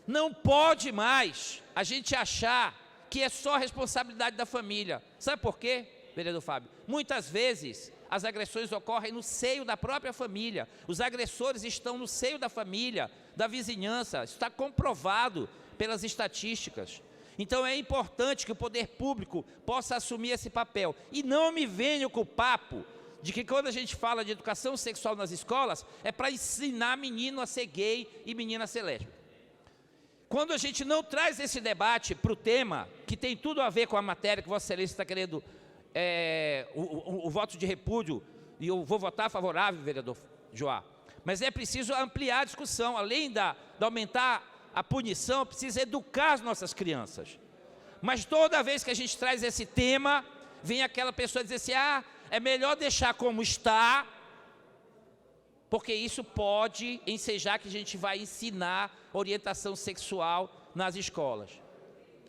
Não pode mais a gente achar que é só responsabilidade da família. Sabe por quê, vereador Fábio? Muitas vezes as agressões ocorrem no seio da própria família. Os agressores estão no seio da família, da vizinhança. Isso está comprovado pelas estatísticas. Então é importante que o poder público possa assumir esse papel. E não me venham com o papo de que quando a gente fala de educação sexual nas escolas, é para ensinar menino a ser gay e menina a ser lésbica. Quando a gente não traz esse debate para o tema, que tem tudo a ver com a matéria que Vossa Excelência está querendo, o voto de repúdio, e eu vou votar favorável, vereador Joá, mas é preciso ampliar a discussão, além de aumentar a punição, precisa educar as nossas crianças. Mas toda vez que a gente traz esse tema, vem aquela pessoa dizer assim, é melhor deixar como está, porque isso pode ensejar que a gente vai ensinar orientação sexual nas escolas.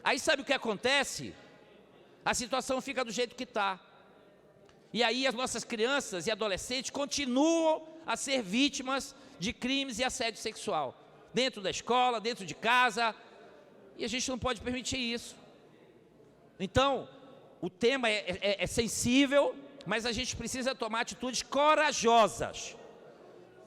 Aí sabe o que acontece? A situação fica do jeito que está. E aí as nossas crianças e adolescentes continuam a ser vítimas de crimes e assédio sexual. Dentro da escola, dentro de casa, e a gente não pode permitir isso. Então, o tema é sensível, mas a gente precisa tomar atitudes corajosas.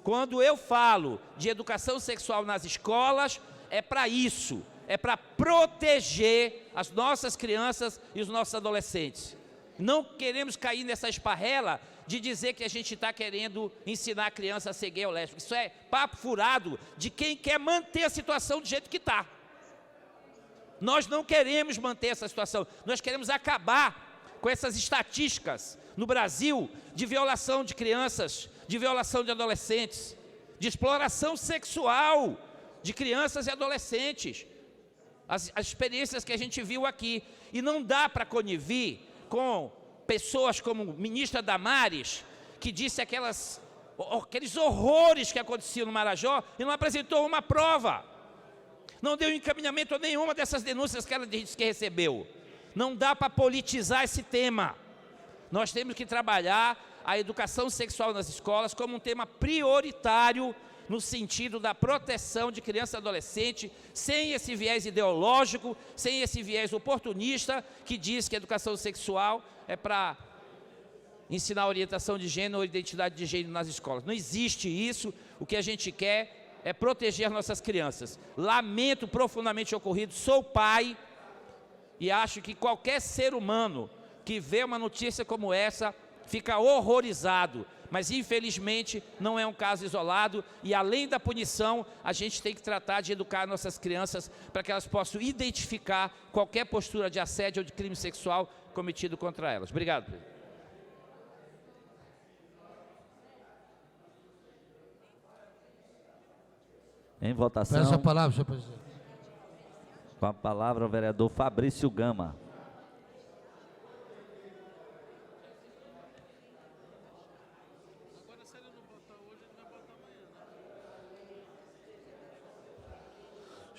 Quando eu falo de educação sexual nas escolas, é para isso, é para proteger as nossas crianças e os nossos adolescentes. Não queremos cair nessa esparrela de dizer que a gente está querendo ensinar a criança a ser gay ou lésbico. Isso é papo furado de quem quer manter a situação do jeito que está. Nós não queremos manter essa situação, nós queremos acabar com essas estatísticas no Brasil de violação de crianças, de violação de adolescentes, de exploração sexual de crianças e adolescentes. As experiências que a gente viu aqui. E não dá para conivir com pessoas como ministra Damares, que disse aqueles horrores que aconteciam no Marajó e não apresentou uma prova. Não deu encaminhamento a nenhuma dessas denúncias que ela disse que recebeu. Não dá para politizar esse tema. Nós temos que trabalhar a educação sexual nas escolas como um tema prioritário no sentido da proteção de criança e adolescente, sem esse viés ideológico, sem esse viés oportunista, que diz que a educação sexual é para ensinar orientação de gênero ou identidade de gênero nas escolas. Não existe isso. O que a gente quer é proteger nossas crianças. Lamento profundamente o ocorrido, sou pai, e acho que qualquer ser humano que vê uma notícia como essa fica horrorizado, mas infelizmente não é um caso isolado, e além da punição, a gente tem que tratar de educar nossas crianças para que elas possam identificar qualquer postura de assédio ou de crime sexual cometido contra elas. Obrigado, presidente. Em votação. Peço a palavra, senhor presidente. Com a palavra o vereador Fabrício Gama.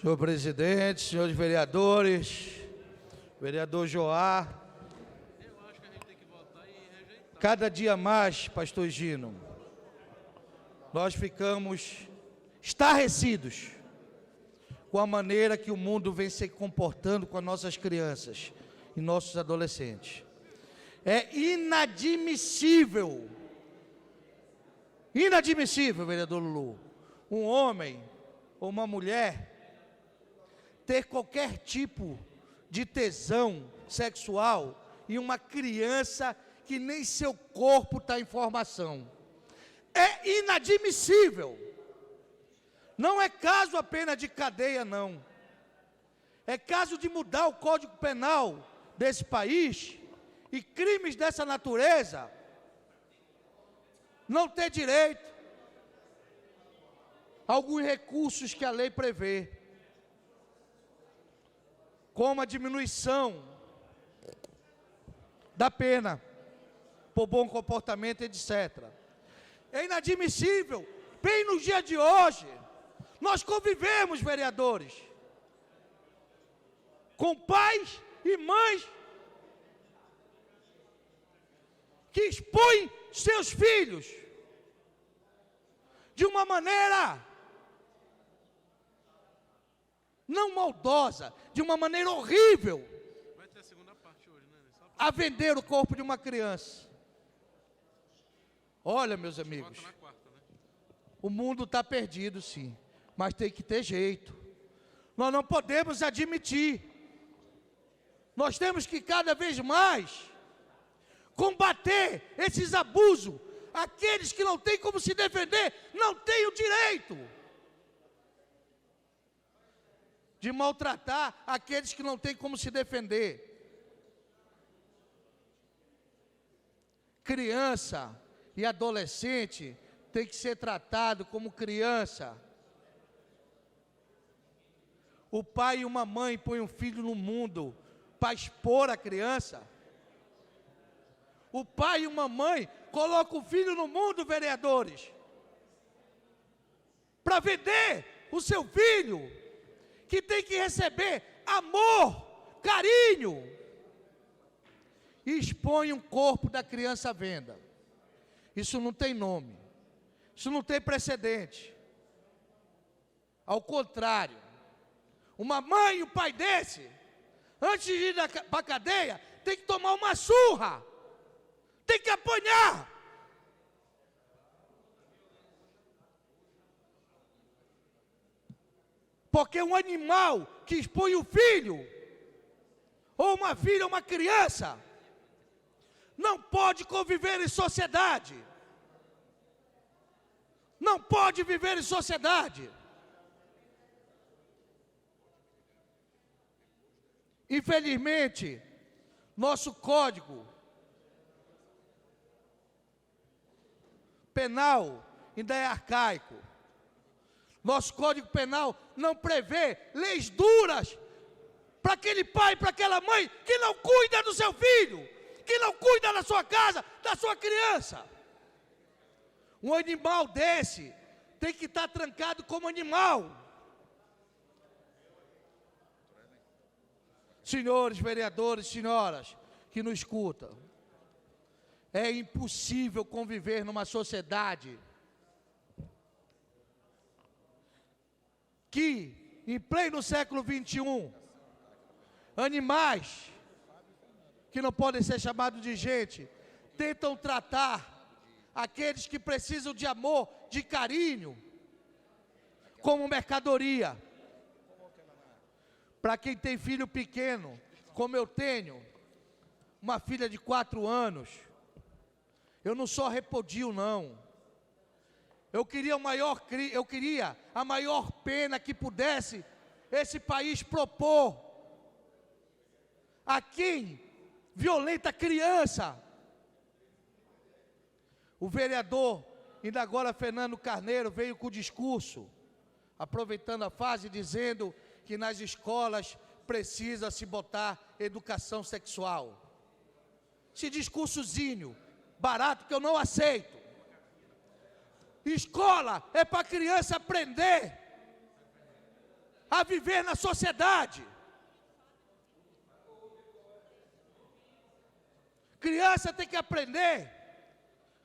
Senhor presidente, senhores vereadores, vereador Joá, cada dia mais, pastor Gino, nós ficamos estarrecidos com a maneira que o mundo vem se comportando com as nossas crianças e nossos adolescentes. É inadmissível, vereador Lulu, um homem ou uma mulher ter qualquer tipo de tesão sexual em uma criança que nem seu corpo está em formação. É inadmissível. Não é caso apenas de cadeia, não. É caso de mudar o Código Penal desse país e crimes dessa natureza não ter direito a alguns recursos que a lei prevê, como a diminuição da pena por bom comportamento, etc. É inadmissível, bem no dia de hoje, nós convivemos, vereadores, com pais e mães que expõem seus filhos de uma maneira não maldosa, de uma maneira horrível, a vender o corpo de uma criança. Olha, meus amigos, o mundo está perdido, sim, mas tem que ter jeito. Nós não podemos admitir. Nós temos que cada vez mais combater esses abusos. Aqueles que não têm como se defender, não têm o direito de maltratar aqueles que não têm como se defender. Criança e adolescente tem que ser tratado como criança. O pai e uma mãe põem um filho no mundo para expor a criança. O pai e uma mãe colocam o filho no mundo, vereadores, para vender o seu filho, que tem que receber amor, carinho, e expõe um corpo da criança à venda. Isso não tem nome, isso não tem precedente. Ao contrário, uma mãe e um pai desse, antes de ir para a cadeia, tem que tomar uma surra tem que apanhar. Porque um animal que expõe o filho, ou uma filha, ou uma criança, não pode conviver em sociedade. Não pode viver em sociedade. Infelizmente, nosso Código Penal ainda é arcaico. Nosso Código Penal não prevê leis duras para aquele pai, para aquela mãe que não cuida do seu filho, que não cuida da sua casa, da sua criança. Um animal desse tem que estar trancado como animal. Senhores vereadores, senhoras que nos escutam, é impossível conviver numa sociedade que, em pleno século XXI, animais que não podem ser chamados de gente, tentam tratar aqueles que precisam de amor, de carinho, como mercadoria. Para quem tem filho pequeno, como eu tenho, uma filha de 4 anos, eu não só repudio, não. Eu queria a maior pena que pudesse esse país propor a quem violenta criança. O vereador, ainda agora Fernando Carneiro, veio com o discurso, aproveitando a fase, dizendo que nas escolas precisa se botar educação sexual. Esse discursozinho barato que eu não aceito. Escola é para a criança aprender a viver na sociedade. Criança tem que aprender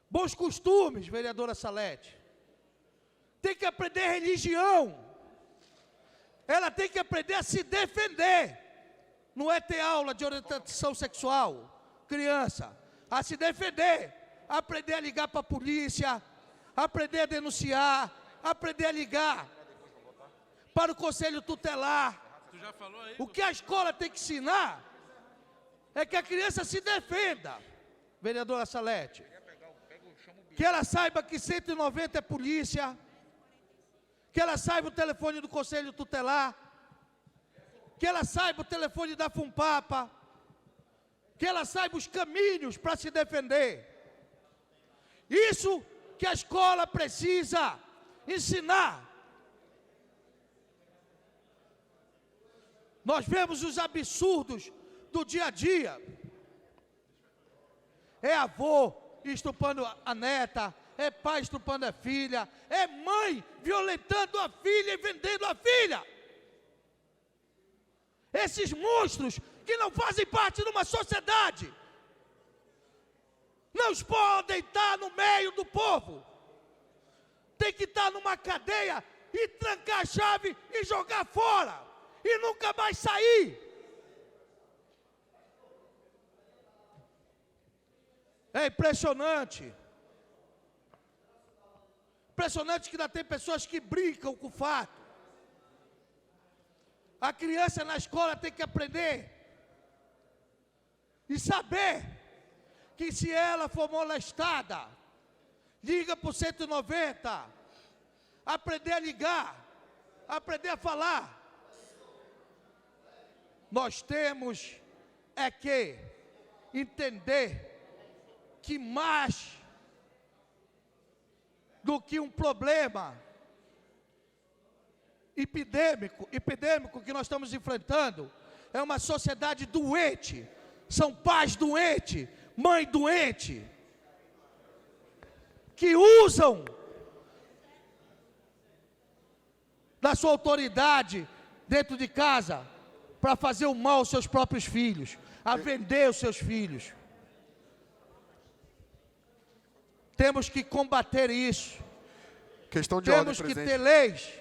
bons costumes, vereadora Salete. Tem que aprender religião. Ela tem que aprender a se defender. Não é ter aula de orientação sexual, criança. A se defender, aprender a ligar para a polícia, aprender a denunciar, aprender a ligar para o conselho tutelar. O que a escola tem que ensinar é que a criança se defenda, vereadora Salete. Que ela saiba que 190 é polícia, que ela saiba o telefone do conselho tutelar, que ela saiba o telefone da Funpapa, que ela saiba os caminhos para se defender. Isso que a escola precisa ensinar. Nós vemos os absurdos do dia a dia. É avô estuprando a neta, é pai estuprando a filha, é mãe violentando a filha e vendendo a filha. Esses monstros que não fazem parte de uma sociedade não podem estar no meio do povo. Tem que estar numa cadeia e trancar a chave e jogar fora e nunca mais sair. É impressionante. Impressionante que ainda tem pessoas que brincam com o fato. A criança na escola tem que aprender e saber que se ela for molestada, liga para o 190, aprender a ligar, aprender a falar. Nós temos é que entender que mais do que um problema epidêmico que nós estamos enfrentando, é uma sociedade doente, são pais doentes, mãe doente, que usam da sua autoridade dentro de casa para fazer o mal aos seus próprios filhos, a vender os seus filhos. Temos que combater isso. Questão de Temos ordem, que presidente. ter leis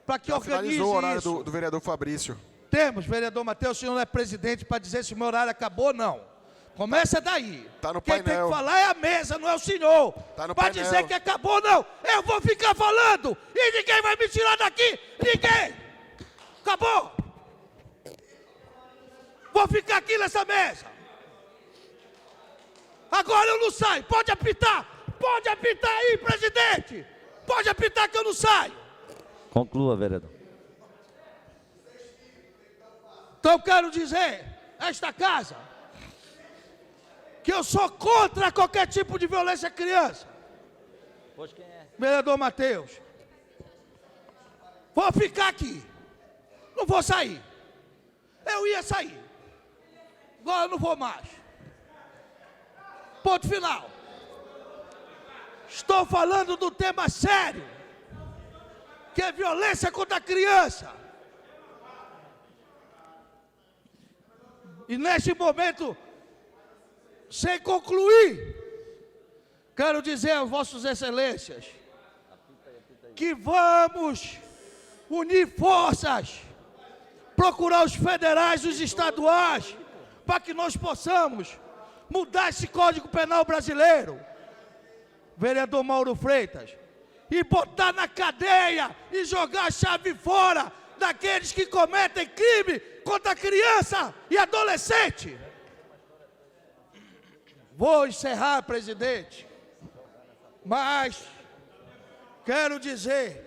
para que Já organize finalizou o horário isso. do vereador Fabrício. Temos, vereador Matheus, o senhor não é presidente para dizer se o meu horário acabou ou não. Começa daí. Tá no Quem tem painel. que falar é a mesa, não é o senhor. Tá no Pra painel. dizer que acabou, não. Eu vou ficar falando e ninguém vai me tirar daqui. Ninguém. Acabou. Vou ficar aqui nessa mesa. Agora eu não saio. Pode apitar. Pode apitar aí, presidente. Pode apitar que eu não saio. Conclua, vereador. Então eu quero dizer a esta casa que eu sou contra qualquer tipo de violência à criança. Pois quem é? Vereador Matheus. Vou ficar aqui. Não vou sair. Eu ia sair. Agora eu não vou mais. Ponto final. Estou falando do tema sério, que é violência contra a criança. E neste momento, sem concluir, quero dizer aos vossos excelências que vamos unir forças, procurar os federais e os estaduais, para que nós possamos mudar esse Código Penal brasileiro, vereador Mauro Freitas, e botar na cadeia e jogar a chave fora daqueles que cometem crime contra a criança e adolescente. Vou encerrar, presidente, mas quero dizer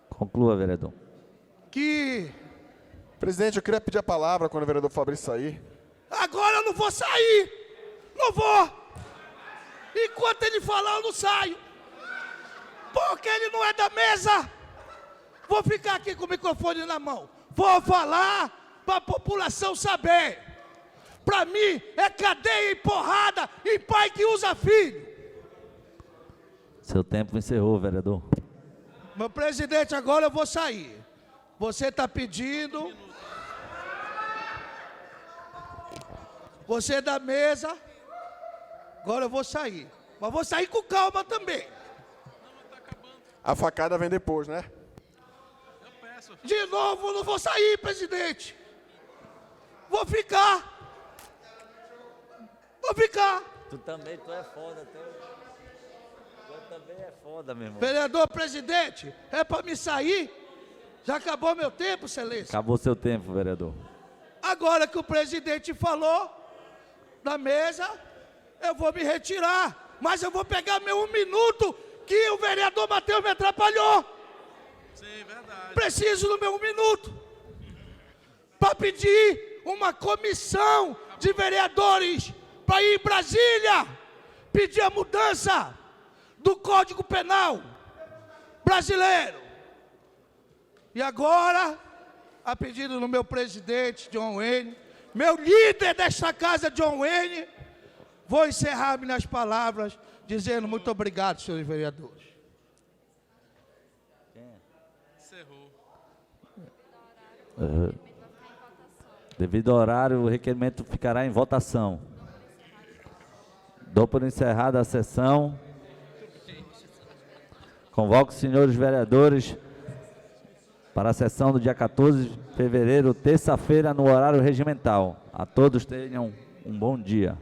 Conclua, vereador. que Presidente, eu queria pedir a palavra quando o vereador Fabrício sair. agora eu não vou sair. Não vou. Enquanto ele falar, eu não saio. Porque ele não é da mesa. Vou ficar aqui com o microfone na mão. Vou falar para a população saber. Para mim, é cadeia e porrada e pai que usa filho. Seu tempo encerrou, vereador. Meu presidente, agora eu vou sair. Você está pedindo. Você é da mesa. Agora eu vou sair. Mas vou sair com calma também. A facada vem depois, né? De novo, não vou sair, presidente. Vou ficar. Vou ficar. Tu também, tu é foda. Tu também é foda, meu irmão. Vereador presidente, é para me sair? Já acabou meu tempo, excelência? Acabou seu tempo, vereador. Agora que o presidente falou na mesa, eu vou me retirar. Mas eu vou pegar meu 1 minuto que o vereador Matheus me atrapalhou. Sim, verdade. Preciso do meu 1 minuto para pedir uma comissão de vereadores para ir em Brasília pedir a mudança do Código Penal brasileiro. E agora, a pedido do meu presidente, John Wayne, meu líder desta casa, John Wayne, vou encerrar minhas palavras dizendo muito obrigado, senhores vereadores. Encerrou. Devido ao horário, o requerimento ficará em votação. Dou por encerrada a sessão. Convoco os senhores vereadores para a sessão do dia 14 de fevereiro, terça-feira, no horário regimental. A todos tenham um bom dia.